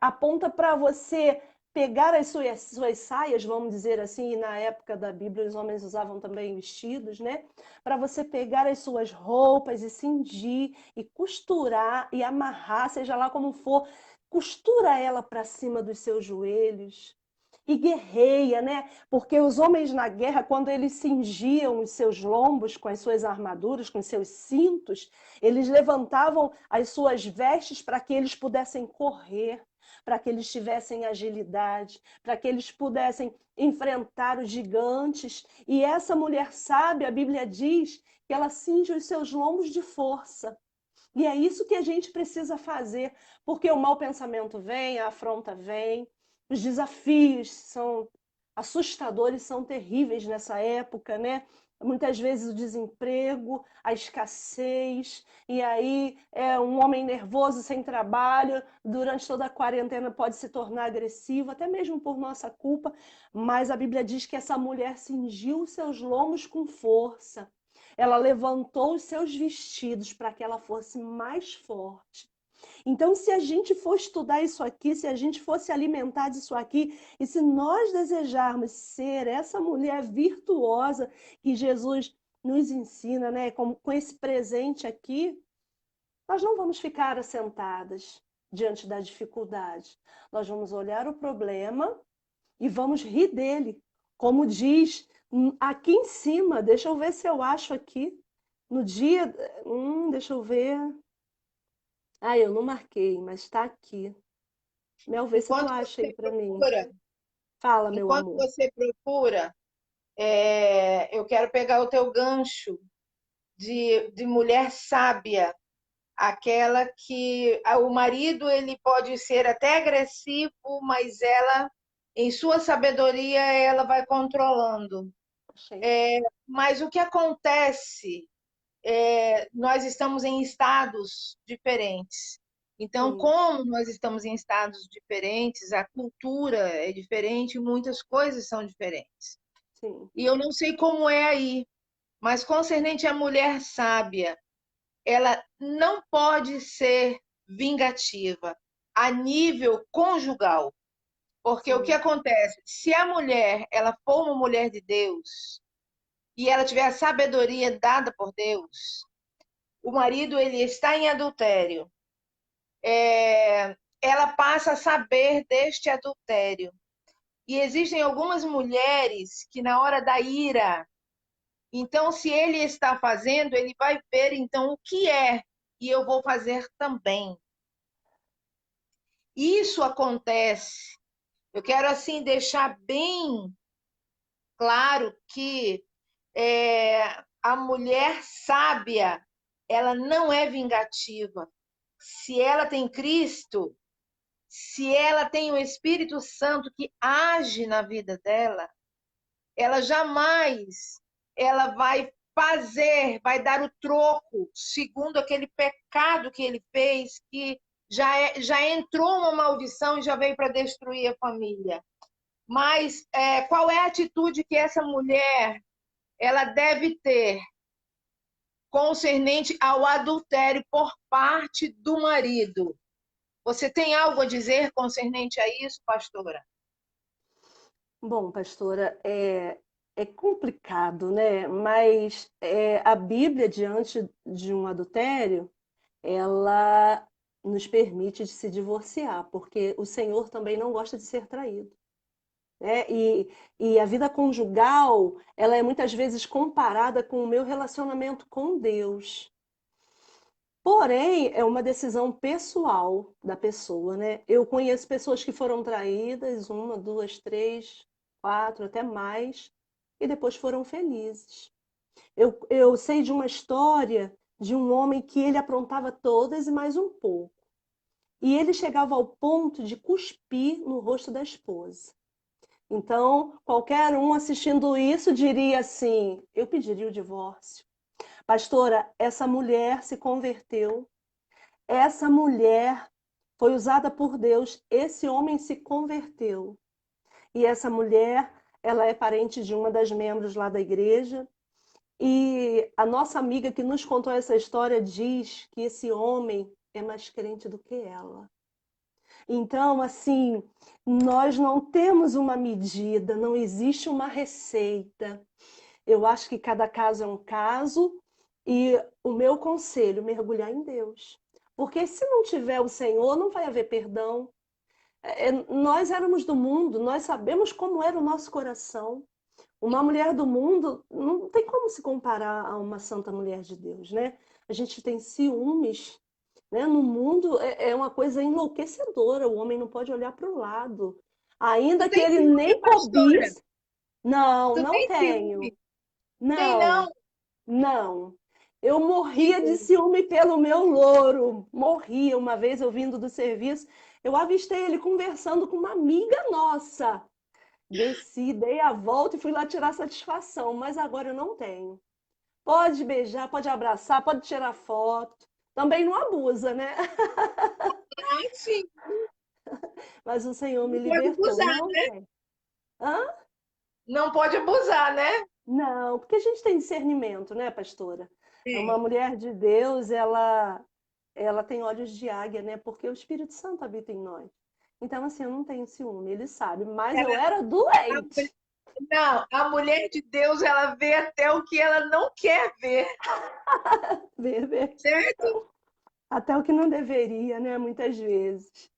aponta para você pegar as suas saias, vamos dizer assim, e na época da Bíblia os homens usavam também vestidos, né? Para você pegar as suas roupas e cingir e costurar e amarrar, seja lá como for, costura ela para cima dos seus joelhos. E guerreia, né? Porque os homens na guerra, quando eles cingiam os seus lombos com as suas armaduras, com os seus cintos, eles levantavam as suas vestes para que eles pudessem correr, para que eles tivessem agilidade, para que eles pudessem enfrentar os gigantes. E essa mulher sábia, a Bíblia diz que ela cinge os seus lombos de força. E é isso que a gente precisa fazer, porque o mau pensamento vem, a afronta vem, os desafios são assustadores, são terríveis nessa época, né? Muitas vezes o desemprego, a escassez, e aí um homem nervoso, sem trabalho, durante toda a quarentena pode se tornar agressivo, até mesmo por nossa culpa, mas a Bíblia diz que essa mulher cingiu os seus lombos com força. Ela levantou os seus vestidos para que ela fosse mais forte. Então, se a gente for estudar isso aqui, se a gente for se alimentar disso aqui, e se nós desejarmos ser essa mulher virtuosa que Jesus nos ensina, né, com esse presente aqui, nós não vamos ficar assentadas. diante da dificuldade. Nós vamos olhar o problema e vamos rir dele. Como diz aqui em cima, deixa eu ver se eu acho aqui, no dia, deixa eu ver. Ah, eu não marquei, mas está aqui. Mel, vê se tu Enquanto acha aí você para mim. procura, Fala, meu enquanto amor. você procura, eu quero pegar o teu gancho de mulher sábia, aquela que o marido ele pode ser até agressivo, mas ela, em sua sabedoria, ela vai controlando. Achei. Mas o que acontece? Nós estamos em estados diferentes. Então, Sim, como nós estamos em estados diferentes, a cultura é diferente, muitas coisas são diferentes. sim, E eu não sei como é aí, mas concernente à mulher sábia, ela não pode ser vingativa a nível conjugal, porque o que sim. acontece? Se a mulher ela for uma mulher de Deus e ela tiver a sabedoria dada por Deus, o marido ele está em adultério, ela passa a saber deste adultério. E existem algumas mulheres que na hora da ira, então se ele está fazendo, ele vai ver então o que é e eu vou fazer também. Isso acontece. Eu quero assim deixar bem claro que a mulher sábia, ela não é vingativa. Se ela tem Cristo, se ela tem o Espírito Santo que age na vida dela, ela jamais ela vai fazer, vai dar o troco segundo aquele pecado que ele fez, que já entrou uma maldição e já veio para destruir a família. Mas qual é a atitude que essa mulher ela deve ter concernente ao adultério por parte do marido? Você tem algo a dizer concernente a isso, pastora? Bom, pastora, é complicado, né? Mas a Bíblia, diante de um adultério, ela nos permite de se divorciar, porque o Senhor também não gosta de ser traído, né? E a vida conjugal, ela é muitas vezes comparada com o meu relacionamento com Deus. Porém, é uma decisão pessoal da pessoa, né? Eu conheço pessoas que foram traídas, uma, duas, três, quatro, até mais, e depois foram felizes. Eu sei de uma história de um homem que ele aprontava todas e mais um pouco. E ele chegava ao ponto de cuspir no rosto da esposa. Então, qualquer um assistindo isso diria assim: eu pediria o divórcio. Pastora, essa mulher se converteu, essa mulher foi usada por Deus, esse homem se converteu. E essa mulher, ela é parente de uma das membros lá da igreja. E a nossa amiga que nos contou essa história diz que esse homem é mais crente do que ela. Então, assim, nós não temos uma medida, não existe uma receita. Eu acho que cada caso é um caso e o meu conselho, mergulhar em Deus. Porque se não tiver o Senhor, não vai haver perdão. Nós éramos do mundo, nós sabemos como era o nosso coração. Uma mulher do mundo não tem como se comparar a uma santa mulher de Deus, né? A gente tem ciúmes, né? No mundo é uma coisa enlouquecedora, o homem não pode olhar para o lado. Tu Ainda que tem ele ciúme, nem pastora? cobiça. Não, Tu não tem tenho. ciúme? Tem Não, não? não. Eu Que morria de bom. ciúme pelo meu louro. Morria. Uma vez eu vindo do serviço, eu avistei ele conversando com uma amiga nossa. Desci, dei a volta e fui lá tirar satisfação, mas agora eu não tenho. Pode beijar, pode abraçar, pode tirar foto. Também não abusa, né? Ai, sim. Mas o Senhor me Não pode libertou. abusar, Não né? tem. Hã? Não pode abusar, né? Não, porque a gente tem discernimento, né, pastora? É uma Tem. mulher de Deus, ela tem olhos de águia, né? Porque o Espírito Santo habita em nós. Então, assim, eu não tenho ciúme, ele sabe, mas eu era A doente. Não, a mulher de Deus, ela vê até o que ela não quer ver, Bebê. certo? Até o que não deveria, né? Muitas vezes.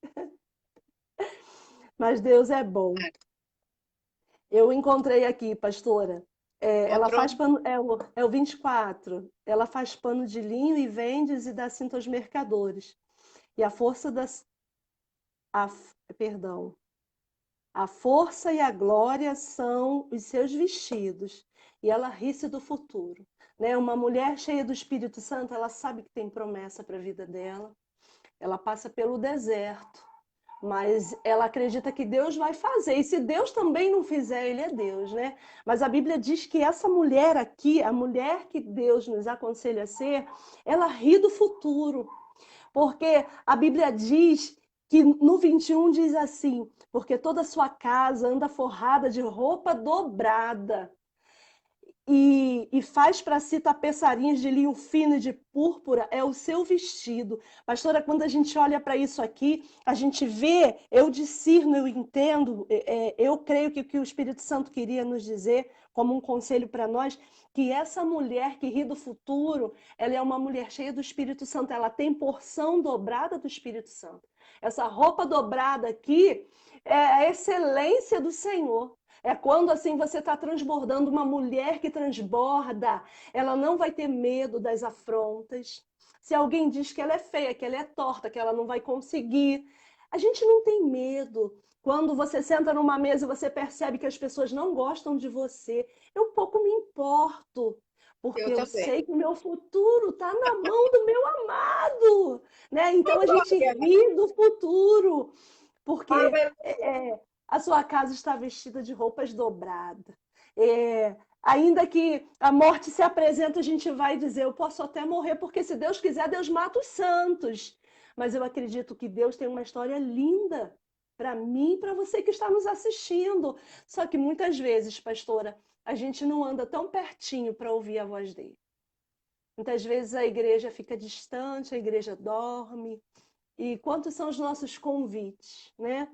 Mas Deus é bom. Eu encontrei aqui, pastora. Ela Encontrou? faz pano, é o 24. Ela faz pano de linho e vende e dá cinto aos mercadores. E a força das. Perdão. A força e a glória são os seus vestidos. E ela ri-se do futuro. Né? Uma mulher cheia do Espírito Santo, ela sabe que tem promessa para a vida dela. Ela passa pelo deserto, mas ela acredita que Deus vai fazer. E se Deus também não fizer, ele é Deus, né? Mas a Bíblia diz que essa mulher aqui, a mulher que Deus nos aconselha a ser, ela ri do futuro. Porque a Bíblia diz que no 21 diz assim: porque toda a sua casa anda forrada de roupa dobrada e faz para si tapeçarinhas de linho fino e de púrpura, é o seu vestido. Pastora, quando a gente olha para isso aqui, a gente vê, eu discerno, eu entendo, eu creio que o que o Espírito Santo queria nos dizer, como um conselho para nós, que essa mulher que ri do futuro, ela é uma mulher cheia do Espírito Santo, ela tem porção dobrada do Espírito Santo. Essa roupa dobrada aqui é a excelência do Senhor. É quando assim você está transbordando, uma mulher que transborda, ela não vai ter medo das afrontas. Se alguém diz que ela é feia, que ela é torta, que ela não vai conseguir, a gente não tem medo. Quando você senta numa mesa e você percebe que as pessoas não gostam de você, eu pouco me importo, porque Eu eu também. sei que o meu futuro está na mão do meu amado, né? Então a gente Glória. ri do futuro, porque Aleluia. a sua casa está vestida de roupas dobradas. Ainda que a morte se apresente, a gente vai dizer: eu posso até morrer, porque se Deus quiser, Deus mata os santos. Mas eu acredito que Deus tem uma história linda para mim e para você que está nos assistindo. Só que muitas vezes, pastora, a gente não anda tão pertinho para ouvir a voz dele. Muitas vezes a igreja fica distante, a igreja dorme. E quantos são os nossos convites, né?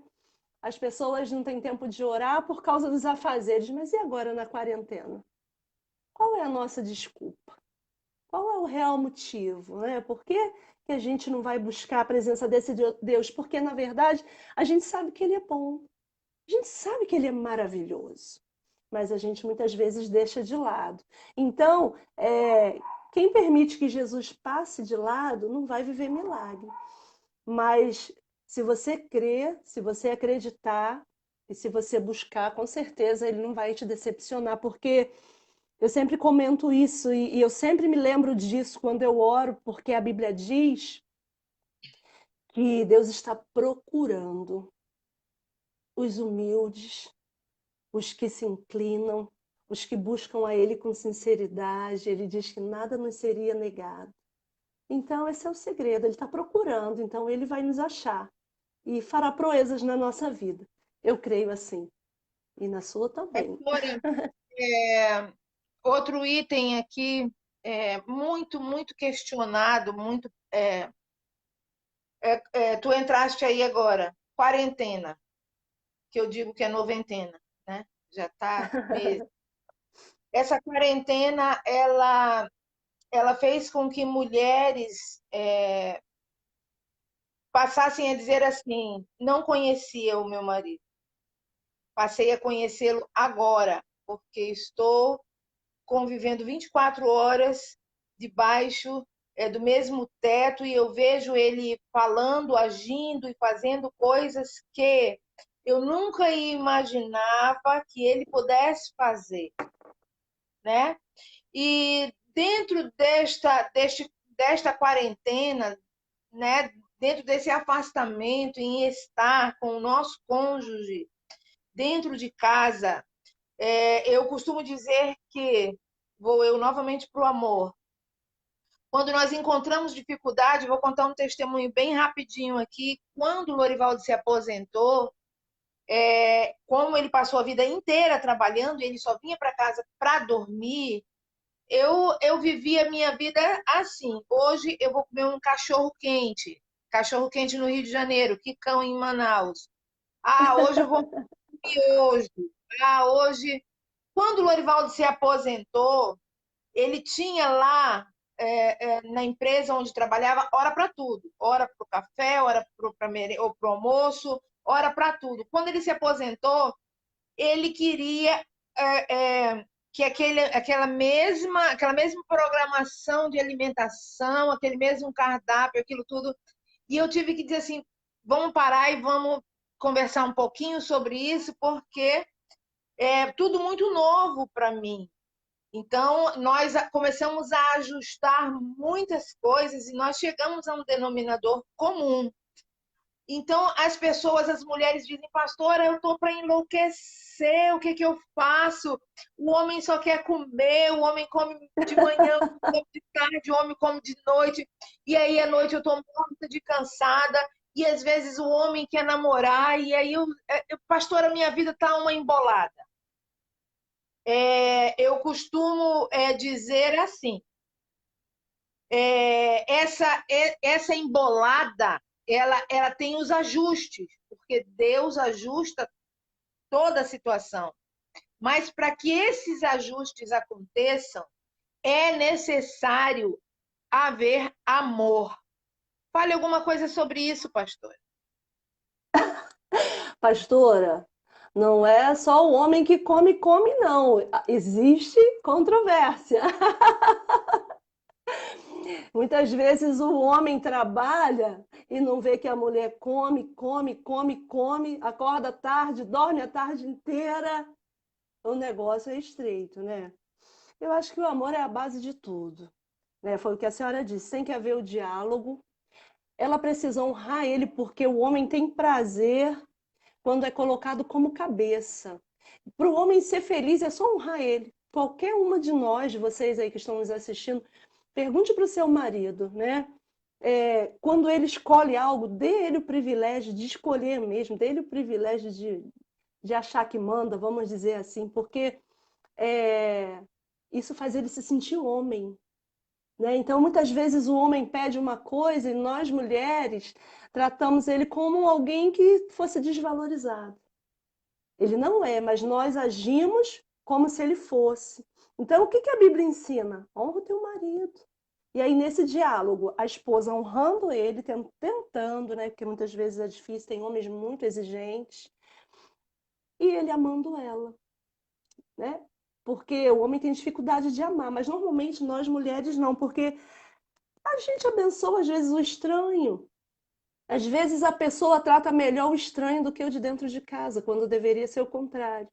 As pessoas não têm tempo de orar por causa dos afazeres, mas e agora na quarentena? Qual é a nossa desculpa? Qual é o real motivo, né? Por que que a gente não vai buscar a presença desse Deus? Porque, na verdade, a gente sabe que Ele é bom, a gente sabe que Ele é maravilhoso, mas a gente muitas vezes deixa de lado. Então, quem permite que Jesus passe de lado não vai viver milagre. Mas se você crer, se você acreditar e se você buscar, com certeza ele não vai te decepcionar, porque eu sempre comento isso e eu sempre me lembro disso quando eu oro, porque a Bíblia diz que Deus está procurando os humildes, os que se inclinam, os que buscam a Ele com sinceridade. Ele diz que nada nos seria negado. Então, esse é o segredo, ele está procurando, então ele vai nos achar e fará proezas na nossa vida. Eu creio assim. E na sua também. Pastora, é, outro item aqui muito, muito questionado, muito. Tu entraste aí agora, quarentena, que eu digo que é noventena, né? Já está mesmo. Essa quarentena, ela fez com que mulheres passassem a dizer assim: não conhecia o meu marido, passei a conhecê-lo agora, porque estou convivendo 24 horas debaixo do mesmo teto e eu vejo ele falando, agindo e fazendo coisas que eu nunca imaginava que ele pudesse fazer, né? E dentro desta quarentena, né? Dentro desse afastamento, em estar com o nosso cônjuge dentro de casa, eu costumo dizer que vou eu novamente para o amor. Quando nós encontramos dificuldade, vou contar um testemunho bem rapidinho aqui. Quando o Lorivaldo se aposentou, como ele passou a vida inteira trabalhando e ele só vinha para casa para dormir, eu vivi a minha vida assim. Hoje eu vou comer um cachorro quente no Rio de Janeiro, quicão em Manaus. Ah, hoje eu vou comer hoje. Ah, hoje. Quando o Lorivaldo se aposentou, ele tinha lá na empresa onde trabalhava, hora para tudo. Hora para o café, hora para o almoço, hora para tudo. Quando ele se aposentou, ele queria que aquela mesma programação de alimentação, aquele mesmo cardápio, aquilo tudo. E eu tive que dizer assim, vamos parar e vamos conversar um pouquinho sobre isso, porque é tudo muito novo para mim. Então, nós começamos a ajustar muitas coisas e nós chegamos a um denominador comum. Então, as pessoas, as mulheres dizem, pastora, eu estou para enlouquecer, o que que eu faço? O homem só quer comer, o homem come de manhã, o homem come de tarde, o homem come de noite, e aí à noite eu estou morta de cansada, e às vezes o homem quer namorar, e aí, pastora, minha vida está uma embolada. Eu costumo dizer assim, essa embolada, ela tem os ajustes, porque Deus ajusta toda a situação. Mas para que esses ajustes aconteçam, é necessário haver amor. Fale alguma coisa sobre isso, pastor. Pastora, não é só o homem que come, come, não. Existe controvérsia. Muitas vezes o homem trabalha e não vê que a mulher come, come, come, come, acorda tarde, dorme a tarde inteira. O negócio é estreito, né? Eu acho que o amor é a base de tudo, né? Foi o que a senhora disse, tem que haver o diálogo. Ela precisa honrar ele porque o homem tem prazer quando é colocado como cabeça. Para o homem ser feliz é só honrar ele. Qualquer uma de nós, de vocês aí que estão nos assistindo, pergunte para o seu marido, né? Quando ele escolhe algo, dê ele o privilégio de escolher mesmo, dê ele o privilégio de achar que manda, vamos dizer assim, porque isso faz ele se sentir homem, né? Então, muitas vezes o homem pede uma coisa e nós, mulheres, tratamos ele como alguém que fosse desvalorizado. Ele não é, mas nós agimos como se ele fosse. Então, o que a Bíblia ensina? Honra o teu marido. E aí, nesse diálogo, a esposa honrando ele, tentando, né? Porque muitas vezes é difícil, tem homens muito exigentes, e ele amando ela, né? Porque o homem tem dificuldade de amar, mas normalmente nós mulheres não, porque a gente abençoa às vezes o estranho. Às vezes a pessoa trata melhor o estranho do que o de dentro de casa, quando deveria ser o contrário,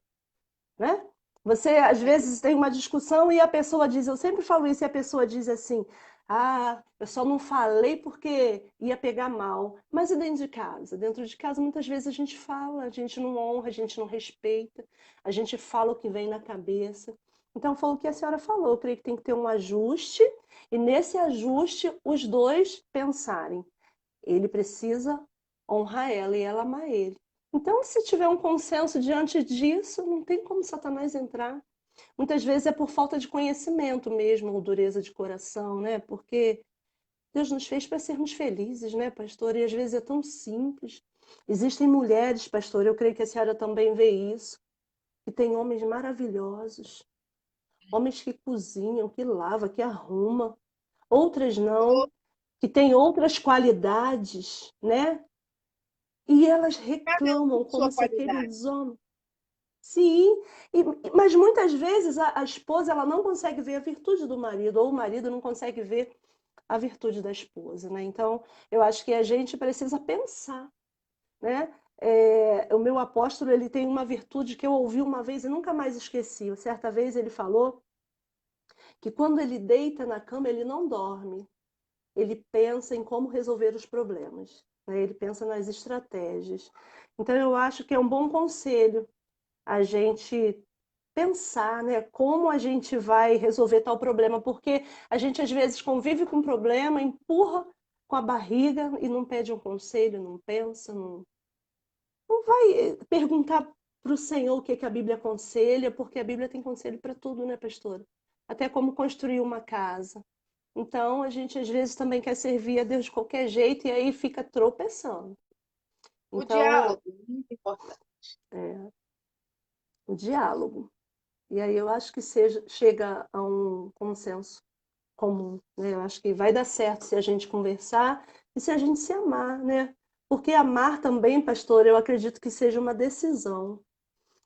né? Você às vezes tem uma discussão e a pessoa diz, eu sempre falo isso, e a pessoa diz assim, ah, eu só não falei porque ia pegar mal. Mas e dentro de casa? Dentro de casa muitas vezes a gente fala, a gente não honra, a gente não respeita, a gente fala o que vem na cabeça. Então foi o que a senhora falou, eu creio que tem que ter um ajuste, e nesse ajuste os dois pensarem, ele precisa honrar ela e ela amar ele. Então, se tiver um consenso diante disso, não tem como Satanás entrar. Muitas vezes é por falta de conhecimento mesmo, ou dureza de coração, né? Porque Deus nos fez para sermos felizes, né, pastor? E às vezes é tão simples. Existem mulheres, pastor, eu creio que a senhora também vê isso, que tem homens maravilhosos, homens que cozinham, que lavam, que arrumam. Outras não, que têm outras qualidades, né? E elas Cada um reclamam com sua como se qualidade. aqueles homens. Sim, mas muitas vezes a esposa ela não consegue ver a virtude do marido, ou o marido não consegue ver a virtude da esposa, né? Então, eu acho que a gente precisa pensar, né? O meu apóstolo ele tem uma virtude que eu ouvi uma vez e nunca mais esqueci. Certa vez ele falou que quando ele deita na cama ele não dorme, ele pensa em como resolver os problemas, né? Ele pensa nas estratégias. Então, eu acho que é um bom conselho a gente pensar, né, como a gente vai resolver tal problema, porque a gente às vezes convive com um problema, empurra com a barriga e não pede um conselho, não pensa, não vai perguntar para o Senhor o que que a Bíblia aconselha, porque a Bíblia tem conselho para tudo, né, pastora? Até como construir uma casa. Então, a gente às vezes também quer servir a Deus de qualquer jeito e aí fica tropeçando. O Então, diálogo, muito importante. é, o diálogo. E aí eu acho que chega a um consenso comum, né? Eu acho que vai dar certo se a gente conversar e se a gente se amar, né? Porque amar também, pastor, eu acredito que seja uma decisão.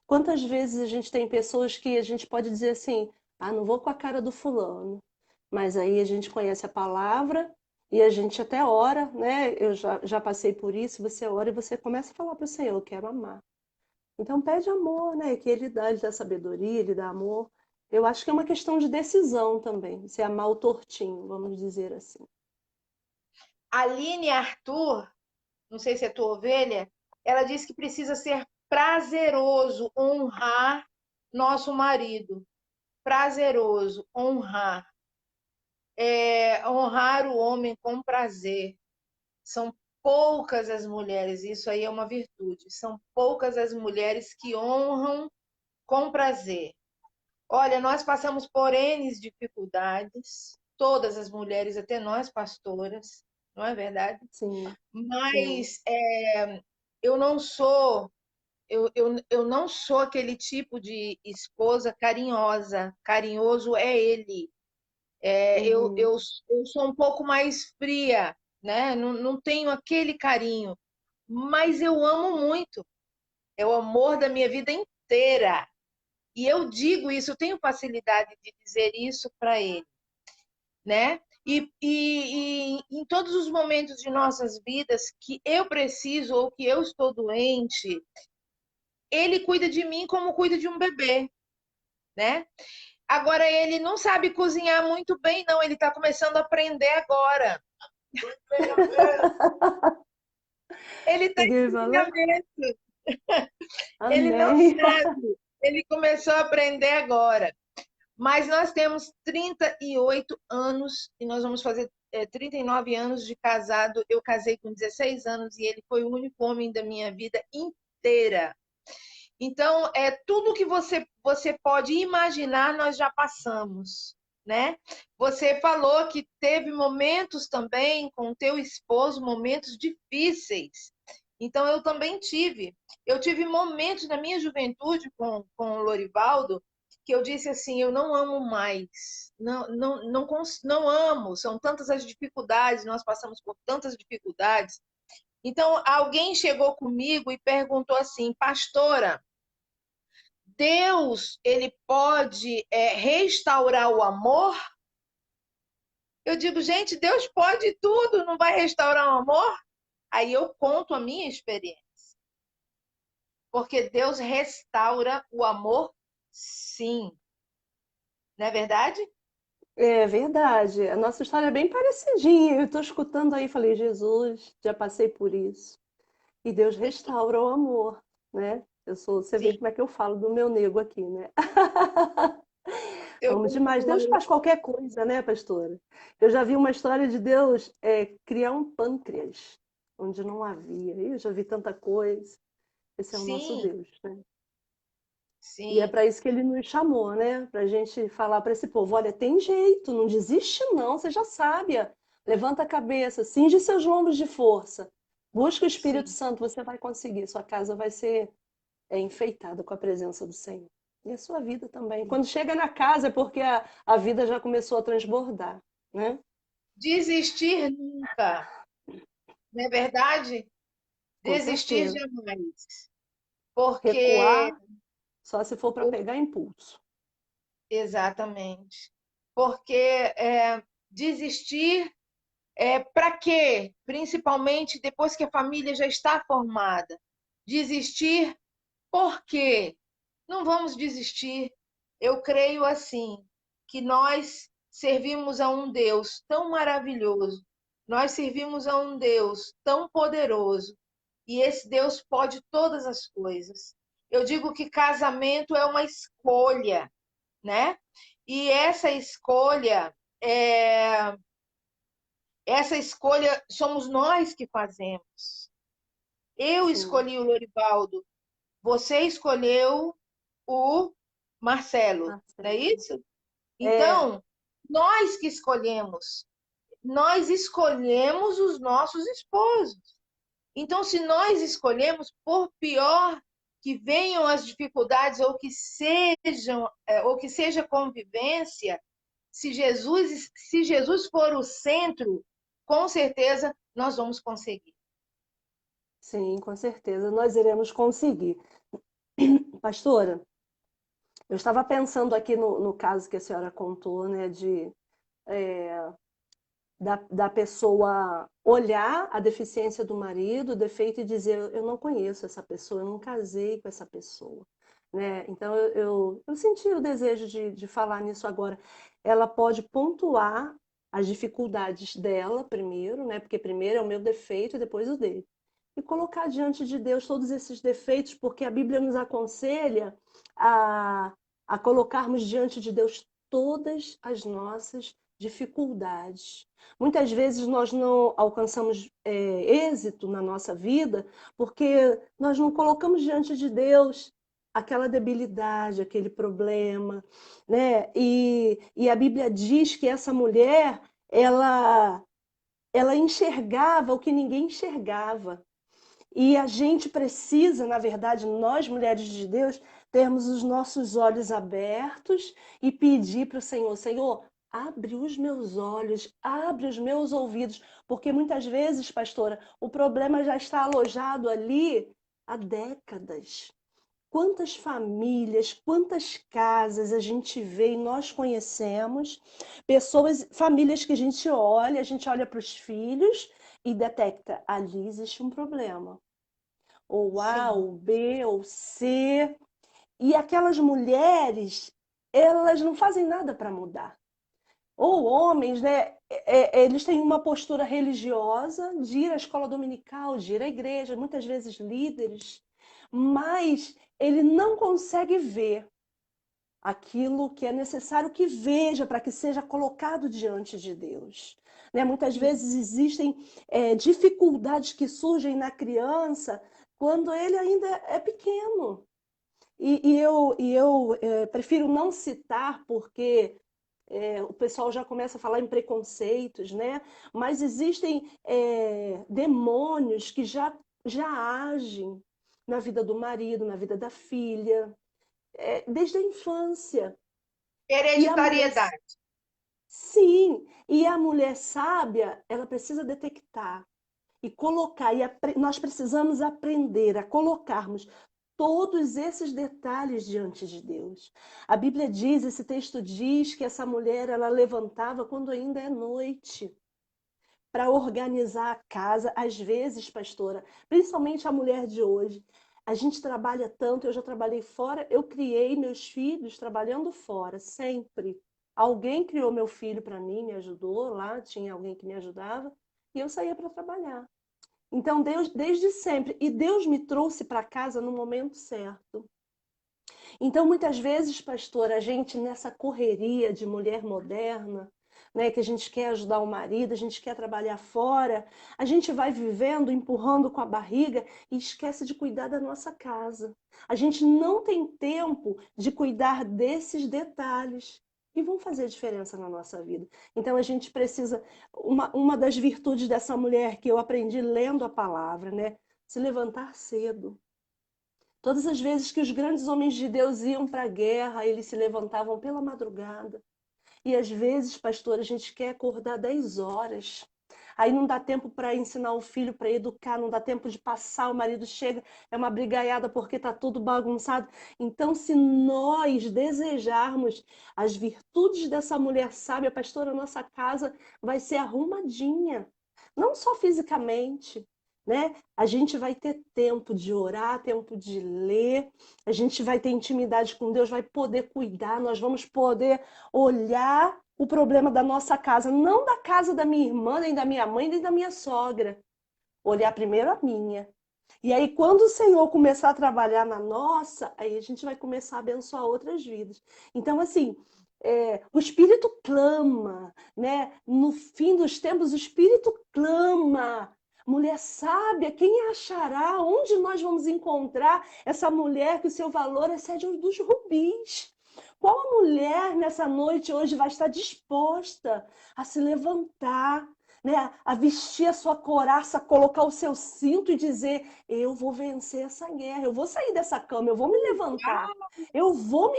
Quantas vezes a gente tem pessoas que a gente pode dizer assim, ah, não vou com a cara do fulano, mas aí a gente conhece a palavra e a gente até ora, né? Eu já passei por isso, você ora e você começa a falar para o Senhor, eu quero amar. Então pede amor, né? Que ele dá sabedoria, ele dá amor. Eu acho que é uma questão de decisão também, se amar o tortinho, vamos dizer assim. Aline Arthur, não sei se é tua ovelha, ela diz que precisa ser prazeroso honrar nosso marido. Prazeroso honrar. Honrar o homem com prazer. São poucas as mulheres, isso aí é uma virtude, são poucas as mulheres que honram com prazer. Olha, nós passamos por N dificuldades, todas as mulheres, até nós pastoras, não é verdade? Sim, sim. Mas eu não sou eu não sou aquele tipo de esposa carinhosa. Carinhoso é ele. Uhum. Eu sou um pouco mais fria, né? Não tenho aquele carinho, mas eu amo muito. É o amor da minha vida inteira. E eu digo isso, eu tenho facilidade de dizer isso para ele, né? E em todos os momentos de nossas vidas que eu preciso ou que eu estou doente, ele cuida de mim como cuida de um bebê, né? Agora ele não sabe cozinhar muito bem, não. Ele está começando a aprender agora. Ele está em Ninguém falou? treinamento. Ele não Amém. sabe. Ele começou a aprender agora. Mas nós temos 38 anos e nós vamos fazer 39 anos de casado. Eu casei com 16 anos e ele foi o único homem da minha vida inteira. Então, tudo que você pode imaginar, nós já passamos, né? Você falou que teve momentos também com o teu esposo, momentos difíceis. Então, eu também tive. Eu tive momentos na minha juventude com o Lorivaldo que eu disse assim, eu não amo mais, não amo, são tantas as dificuldades, nós passamos por tantas dificuldades. Então, alguém chegou comigo e perguntou assim, pastora, Deus, ele pode restaurar o amor? Eu digo, gente, Deus pode tudo, não vai restaurar o amor? Aí eu conto a minha experiência. Porque Deus restaura o amor, sim. Não é verdade? É verdade. A nossa história é bem parecidinha. Eu estou escutando aí, falei, Jesus, já passei por isso. E Deus restaura o amor, né? Você vê Sim. como é que eu falo do meu nego aqui, né? Eu Amo demais. Deus faz qualquer coisa, né, pastora? Eu já vi uma história de Deus criar um pâncreas, onde não havia. Eu já vi tanta coisa. Esse é o nosso sim, Deus, né? E é sim. para isso que ele nos chamou, né? Para a gente falar para esse povo: olha, tem jeito, não desiste, não, seja sábia. Levanta a cabeça, cinge seus lombos de força. Busca o Espírito Sim. Santo, você vai conseguir. Sua casa vai ser enfeitada com a presença do Senhor. E a sua vida também. Quando chega na casa é porque a vida já começou a transbordar, né? Desistir nunca, não é verdade? Com Desistir certeza. jamais. Porque, Recuar só se for para pegar impulso. exatamente. Porque desistir para quê? Principalmente depois que a família já está formada. Desistir por quê? Não vamos desistir. Eu creio assim, que nós servimos a um Deus tão maravilhoso, nós servimos a um Deus tão poderoso, e esse Deus pode todas as coisas. Eu digo que casamento é uma escolha, né? E é, essa escolha somos nós que fazemos. Eu Sim. escolhi o Lorivaldo, você escolheu o Marcelo, não é Marcelo. isso? É, Então, nós que escolhemos, nós escolhemos os nossos esposos. Então, se nós escolhemos, por pior que venham as dificuldades ou que seja convivência, se Jesus for o centro, com certeza nós vamos conseguir. Sim, com certeza, nós iremos conseguir. Pastora, eu estava pensando aqui no caso que a senhora contou, né, é, da pessoa olhar a deficiência do marido, o defeito, e dizer: eu não conheço essa pessoa, eu não casei com essa pessoa. Né? Então eu senti o desejo de falar nisso agora. Ela pode pontuar as dificuldades dela primeiro, né? Porque primeiro é o meu defeito e depois o dele. E colocar diante de Deus todos esses defeitos, porque a Bíblia nos aconselha a, a colocarmos diante de Deus todas as nossas dificuldades. Muitas vezes nós não alcançamos êxito na nossa vida porque nós não colocamos diante de Deus aquela debilidade, aquele problema, né? E a Bíblia diz que essa mulher, ela enxergava o que ninguém enxergava. E a gente precisa, na verdade, nós mulheres de Deus, termos os nossos olhos abertos e pedir para o Senhor: Senhor, abre os meus olhos, abre os meus ouvidos, porque muitas vezes, pastora, o problema já está alojado ali há décadas. Quantas famílias, quantas casas a gente vê e nós conhecemos, pessoas, famílias que a gente olha para os filhos e detecta: ali existe um problema, ou A, Sim. ou B, ou C. E aquelas mulheres, elas não fazem nada para mudar. Ou homens, né? Eles têm uma postura religiosa de ir à escola dominical, de ir à igreja, muitas vezes líderes, mas ele não consegue ver aquilo que é necessário que veja para que seja colocado diante de Deus. Né? Muitas Sim. vezes existem dificuldades que surgem na criança quando ele ainda é pequeno. E eu prefiro não citar porque o pessoal já começa a falar em preconceitos, né? Mas existem demônios que já agem na vida do marido, na vida da filha, desde a infância. E a mulher, Hereditariedade. sim, e a mulher sábia, ela precisa detectar e colocar, nós precisamos aprender a colocarmos todos esses detalhes diante de Deus. A Bíblia diz, esse texto diz que essa mulher, ela levantava quando ainda é noite, para organizar a casa. Às vezes, pastora, principalmente a mulher de hoje, a gente trabalha tanto, eu já trabalhei fora, eu criei meus filhos trabalhando fora, sempre. Alguém criou meu filho para mim, me ajudou lá, tinha alguém que me ajudava, e eu saía para trabalhar. Então, Deus, desde sempre, e Deus me trouxe para casa no momento certo. Então, muitas vezes, pastor, a gente nessa correria de mulher moderna, né, que a gente quer ajudar o marido, a gente quer trabalhar fora, a gente vai vivendo, empurrando com a barriga e esquece de cuidar da nossa casa. A gente não tem tempo de cuidar desses detalhes que vão fazer diferença na nossa vida. Então, a gente precisa. Uma das virtudes dessa mulher que eu aprendi lendo a palavra, né? Se levantar cedo. Todas as vezes que os grandes homens de Deus iam para a guerra, eles se levantavam pela madrugada. E às vezes, pastor, a gente quer acordar 10 horas. Aí não dá tempo para ensinar o filho, para educar, não dá tempo de passar, o marido chega, é uma brigaiada porque está tudo bagunçado. Então, se nós desejarmos as virtudes dessa mulher sábia, pastor, a nossa casa vai ser arrumadinha. Não só fisicamente, né? A gente vai ter tempo de orar, tempo de ler, a gente vai ter intimidade com Deus, vai poder cuidar, nós vamos poder olhar o problema da nossa casa, não da casa da minha irmã, nem da minha mãe, nem da minha sogra. Olhar primeiro a minha. E aí, quando o Senhor começar a trabalhar na nossa, aí a gente vai começar a abençoar outras vidas. Então, assim, o Espírito clama, né? No fim dos tempos, o Espírito clama. Mulher sábia, quem achará? Onde nós vamos encontrar essa mulher que o seu valor excede o dos rubis? Qual a mulher nessa noite hoje vai estar disposta a se levantar, né, a vestir a sua couraça, colocar o seu cinto e dizer: eu vou vencer essa guerra, eu vou sair dessa cama, eu vou me levantar, eu vou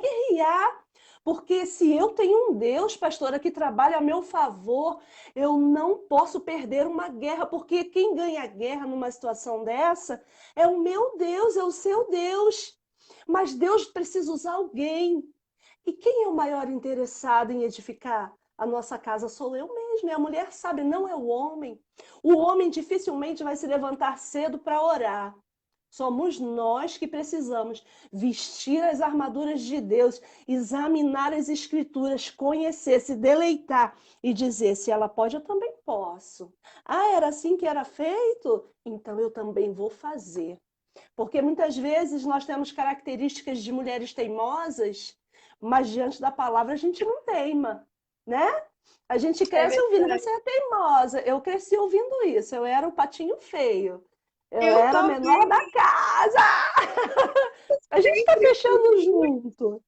guerrear, porque se eu tenho um Deus, pastora, que trabalha a meu favor, eu não posso perder uma guerra, porque quem ganha a guerra numa situação dessa é o meu Deus, é o seu Deus. Mas Deus precisa usar alguém. E quem é o maior interessado em edificar a nossa casa? Sou eu mesma. E a mulher sabe, não é o homem. O homem dificilmente vai se levantar cedo para orar. Somos nós que precisamos vestir as armaduras de Deus, examinar as escrituras, conhecer, se deleitar e dizer: se ela pode, eu também posso. Ah, era assim que era feito? Então eu também vou fazer. Porque muitas vezes nós temos características de mulheres teimosas, mas diante da palavra a gente não teima, né? A gente É cresce ouvindo, verdade. você é teimosa. Eu cresci ouvindo isso, eu era o patinho feio. Eu Eu era a menor da também. casa. A gente está fechando junto.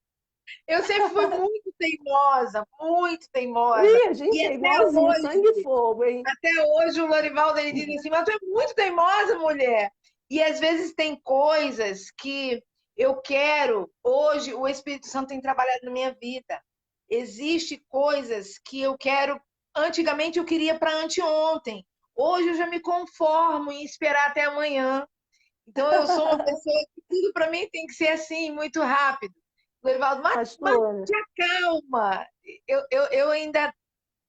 Eu sempre fui muito teimosa, muito teimosa. Ih, a E gente é igualzinho, sangue e fogo, hein? até hoje o Lorivaldo ele diz assim, mas tu é muito teimosa, mulher. E às vezes tem coisas que eu quero, hoje o Espírito Santo tem trabalhado na minha vida. Existe coisas que eu quero, antigamente eu queria para anteontem. Hoje eu já me conformo em esperar até amanhã. Então eu sou uma pessoa que tudo para mim tem que ser assim, muito rápido. Lorivaldo, mas Pastora, te acalma. Eu ainda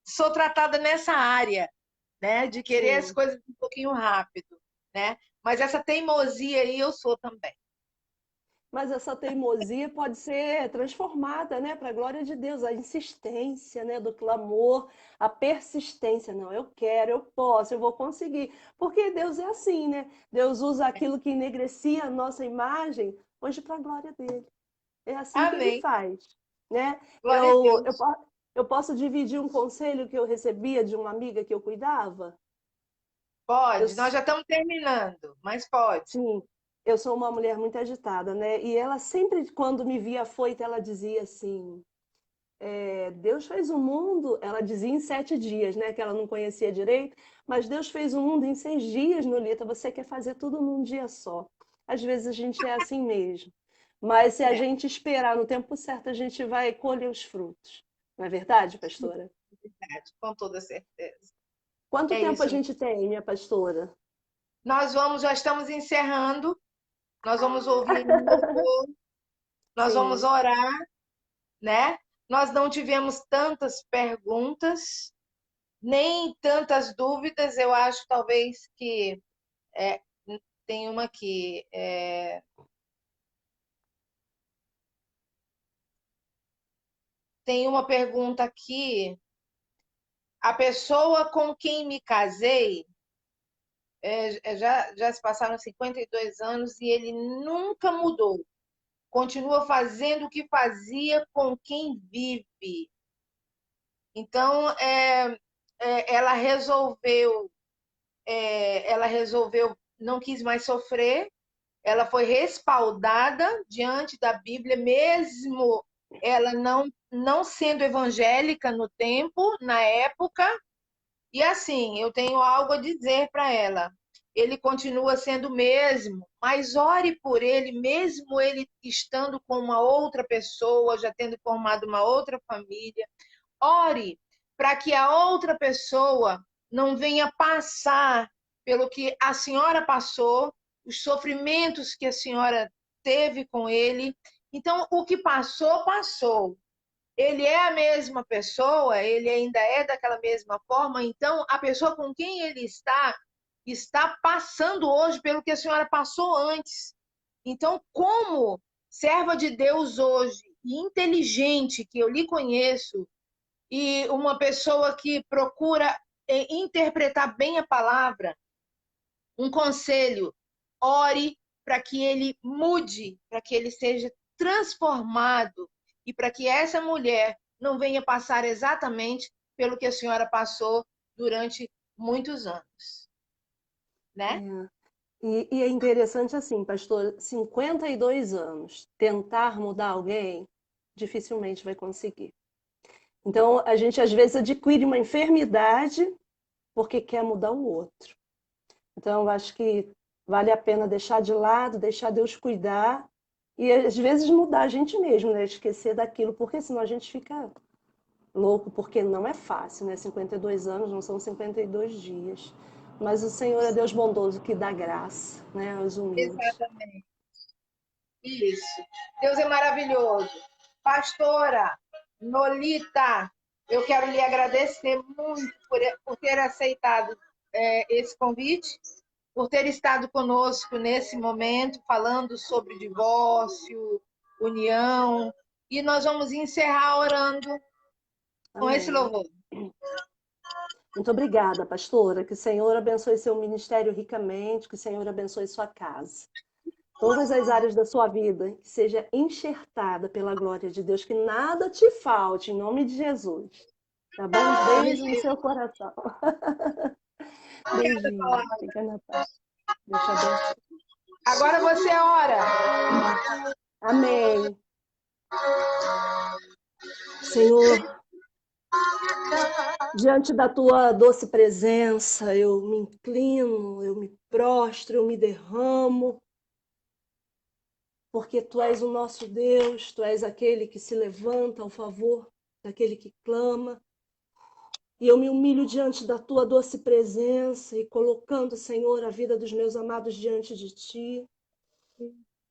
sou tratada nessa área, né? De querer as sim. coisas um pouquinho rápido, né? Mas essa teimosia aí eu sou também. Mas essa teimosia pode ser transformada, né, para a glória de Deus, a insistência, né, do clamor, a persistência. Não, eu quero, eu posso, eu vou conseguir. Porque Deus é assim, né? Deus usa aquilo que enegrecia a nossa imagem hoje para a glória dele. É assim que ele Amém. faz, né? Glória a Deus. Eu posso dividir um conselho que eu recebia de uma amiga que eu cuidava? Eu, Pode, nós já estamos terminando, mas pode. sim, eu sou uma mulher muito agitada, né? E ela sempre, quando me via afoita, ela dizia assim: Deus fez o mundo, ela dizia em 7 dias, né? Que ela não conhecia direito, mas Deus fez o mundo em 6 dias, Nolita. Você quer fazer tudo num dia só. Às vezes a gente é assim mesmo. Mas se a É, gente esperar no tempo certo, a gente vai colher os frutos. Não é verdade, pastora? verdade, com toda certeza. Quanto É tempo a isso. gente tem, minha pastora? Nós vamos, já estamos encerrando. Nós vamos ouvir um louvor, nós vamos Sim. orar, né? Nós não tivemos tantas perguntas, nem tantas dúvidas. Eu acho talvez que é, tem uma aqui. Tem uma pergunta aqui. A pessoa com quem me casei, já se passaram 52 anos e ele nunca mudou. Continua fazendo o que fazia com quem vive. Então, ela resolveu, não quis mais sofrer, ela foi respaldada diante da Bíblia, mesmo ela não sendo evangélica no tempo, na época. E assim, eu tenho algo a dizer para ela. Ele continua sendo o mesmo, mas ore por ele, mesmo ele estando com uma outra pessoa, já tendo formado uma outra família. Ore para que a outra pessoa não venha passar pelo que a senhora passou, os sofrimentos que a senhora teve com ele. Então, o que passou, passou. Ele é a mesma pessoa, ele ainda é daquela mesma forma, então a pessoa com quem ele está passando hoje pelo que a senhora passou antes. Então, como serva de Deus hoje, e inteligente que eu lhe conheço, e uma pessoa que procura interpretar bem a palavra, um conselho: ore para que ele mude, para que ele seja transformado e para que essa mulher não venha passar exatamente pelo que a senhora passou durante muitos anos, né? É. E é interessante assim, pastor, 52 anos, tentar mudar alguém, dificilmente vai conseguir. Então, a gente às vezes adquire uma enfermidade porque quer mudar o outro. Então, eu acho que vale a pena deixar de lado, deixar Deus cuidar e às vezes mudar a gente mesmo, né? Esquecer daquilo, porque senão a gente fica louco, porque não é fácil, né? 52 anos não são 52 dias. Mas o Senhor é Deus bondoso que dá graça, né, aos humildes. Exatamente. Isso. Deus é maravilhoso. Pastora Nolita, eu quero lhe agradecer muito por ter aceitado esse convite, por ter estado conosco nesse momento, falando sobre divórcio, união. E nós vamos encerrar orando com esse Amém. louvor. Muito obrigada, pastora. Que o Senhor abençoe seu ministério ricamente, que o Senhor abençoe sua casa. Todas as áreas da sua vida, que seja enxertada pela glória de Deus, que nada te falte, em nome de Jesus. Tá bom? Um beijo no seu coração. Beijinho. Fica na paz. Deus te abençoe. Agora você ora. Amém. Senhor, diante da tua doce presença, eu me inclino, eu me prostro, eu me derramo, porque tu és o nosso Deus, tu és aquele que se levanta ao favor daquele que clama. E eu me humilho diante da tua doce presença e colocando, Senhor, a vida dos meus amados diante de ti.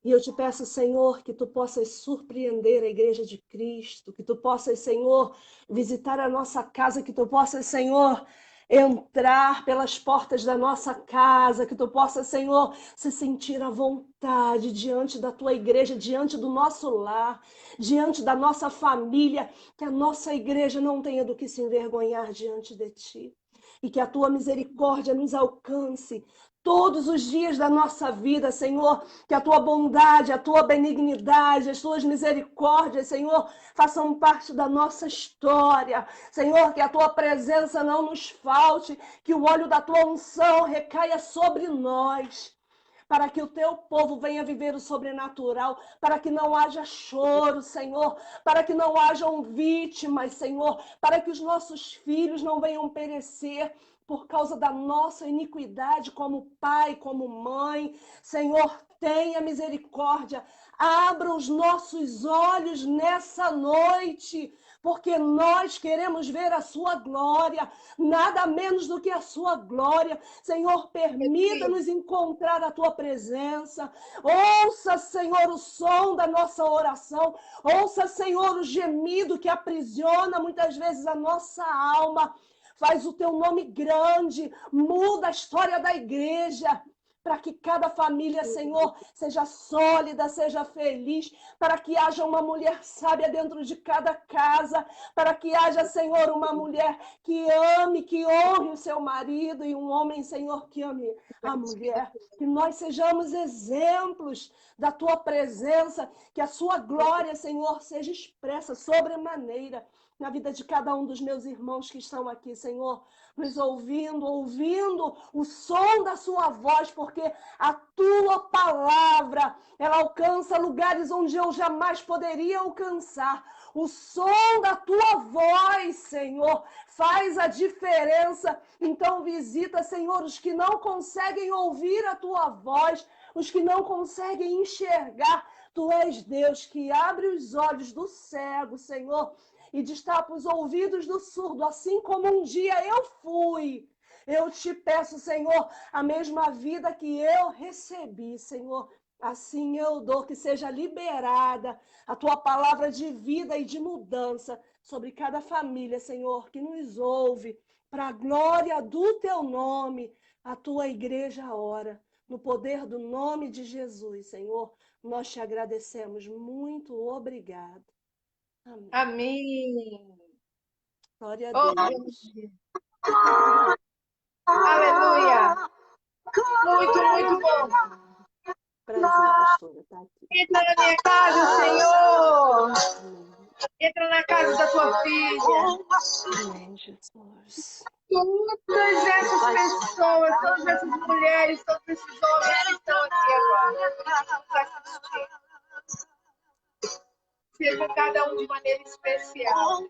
E eu te peço, Senhor, que tu possas surpreender a igreja de Cristo, que tu possas, Senhor, visitar a nossa casa, que tu possas, Senhor, entrar pelas portas da nossa casa, que tu possas, Senhor, se sentir à vontade diante da tua igreja, diante do nosso lar, diante da nossa família, que a nossa igreja não tenha do que se envergonhar diante de ti. E que a tua misericórdia nos alcance todos os dias da nossa vida, Senhor, que a tua bondade, a tua benignidade, as tuas misericórdias, Senhor, façam parte da nossa história. Senhor, que a tua presença não nos falte, que o óleo da tua unção recaia sobre nós, para que o teu povo venha viver o sobrenatural, para que não haja choro, Senhor, para que não hajam vítimas, Senhor, para que os nossos filhos não venham perecer por causa da nossa iniquidade como pai, como mãe. Senhor, tenha misericórdia, abra os nossos olhos nessa noite, porque nós queremos ver a sua glória, nada menos do que a sua glória. Senhor, permita-nos encontrar a tua presença. Ouça, Senhor, o som da nossa oração. Ouça, Senhor, o gemido que aprisiona muitas vezes a nossa alma. Faz o teu nome grande, muda a história da igreja, para que cada família, Senhor, seja sólida, seja feliz, para que haja uma mulher sábia dentro de cada casa, para que haja, Senhor, uma mulher que ame, que honre o seu marido, e um homem, Senhor, que ame a mulher. Que nós sejamos exemplos da tua presença, que a sua glória, Senhor, seja expressa sobremaneira na vida de cada um dos meus irmãos que estão aqui, Senhor, nos ouvindo o som da sua voz, porque a tua palavra, ela alcança lugares onde eu jamais poderia alcançar. O som da tua voz, Senhor, faz a diferença. Então visita, Senhor, os que não conseguem ouvir a tua voz, os que não conseguem enxergar. Tu és Deus que abre os olhos do cego, Senhor, e destapa os ouvidos do surdo, assim como um dia eu fui. Eu te peço, Senhor, a mesma vida que eu recebi, Senhor. Assim eu dou, que seja liberada a tua palavra de vida e de mudança sobre cada família, Senhor, que nos ouve, para a glória do teu nome, a tua igreja ora. No poder do nome de Jesus, Senhor, nós te agradecemos. Muito obrigado. Amém. Amém. Glória a Oh, Deus. aleluia. Muito, muito bom. Prazer, pastora, tá aqui. Entra na minha casa, Senhor. Amém. Entra na casa da tua filha. Amém, Jesus. Todas essas pessoas, todas essas mulheres, todos esses homens que estão aqui agora. Seja cada um de maneira especial.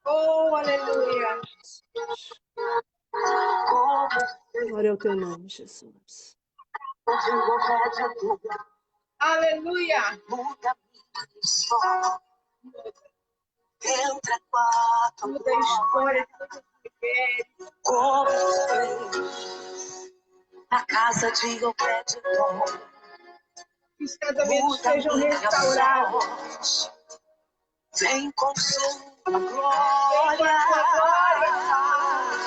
Oh, aleluia. Glória ao teu nome, Jesus. Aleluia. Entre quatro Muda a história de todas as mulheres. na casa de Obed-edom, Que os casamentos sejam restaurados. vem com sua Vem com glória, a tua glória, Pai.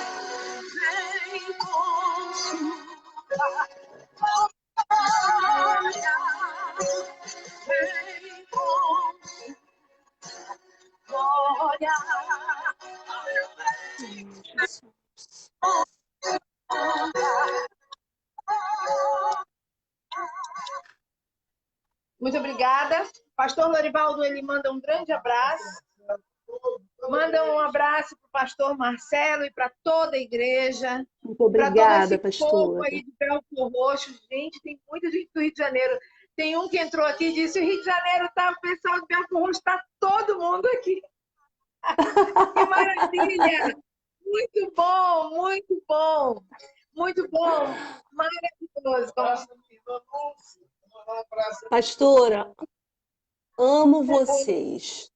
vem com sua glória, vem com sua glória. Jesus. Muito obrigada. Pastor Lorivaldo, ele manda um grande abraço. Manda um abraço para o pastor Marcelo e para toda a igreja. Muito Para todo obrigada, esse povo pastora. aí de Belfor Roxo. Gente, tem muita gente do Rio de Janeiro. Tem um que entrou aqui e disse: o Rio de Janeiro tá, o pessoal de Belfor Roxo, está todo mundo aqui. Que maravilha! Muito bom, muito bom. Muito bom. Maravilhoso. Pastora, amo vocês.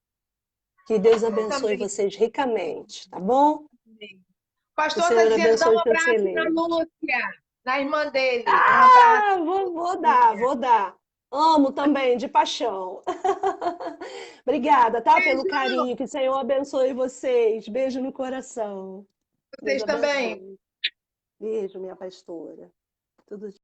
Que Deus abençoe Também. vocês ricamente, tá bom? O Que pastor o está Senhor dizendo: dá um abençoe seu abraço na excelente. Lúcia, na irmã dele. Um abraço. Ah, vou dar. Amo também, de paixão. Obrigada, tá? Pelo Beijo. carinho. Que o Senhor abençoe vocês. Beijo no coração. Vocês Deus também. abençoe. Beijo, minha pastora. Tudo de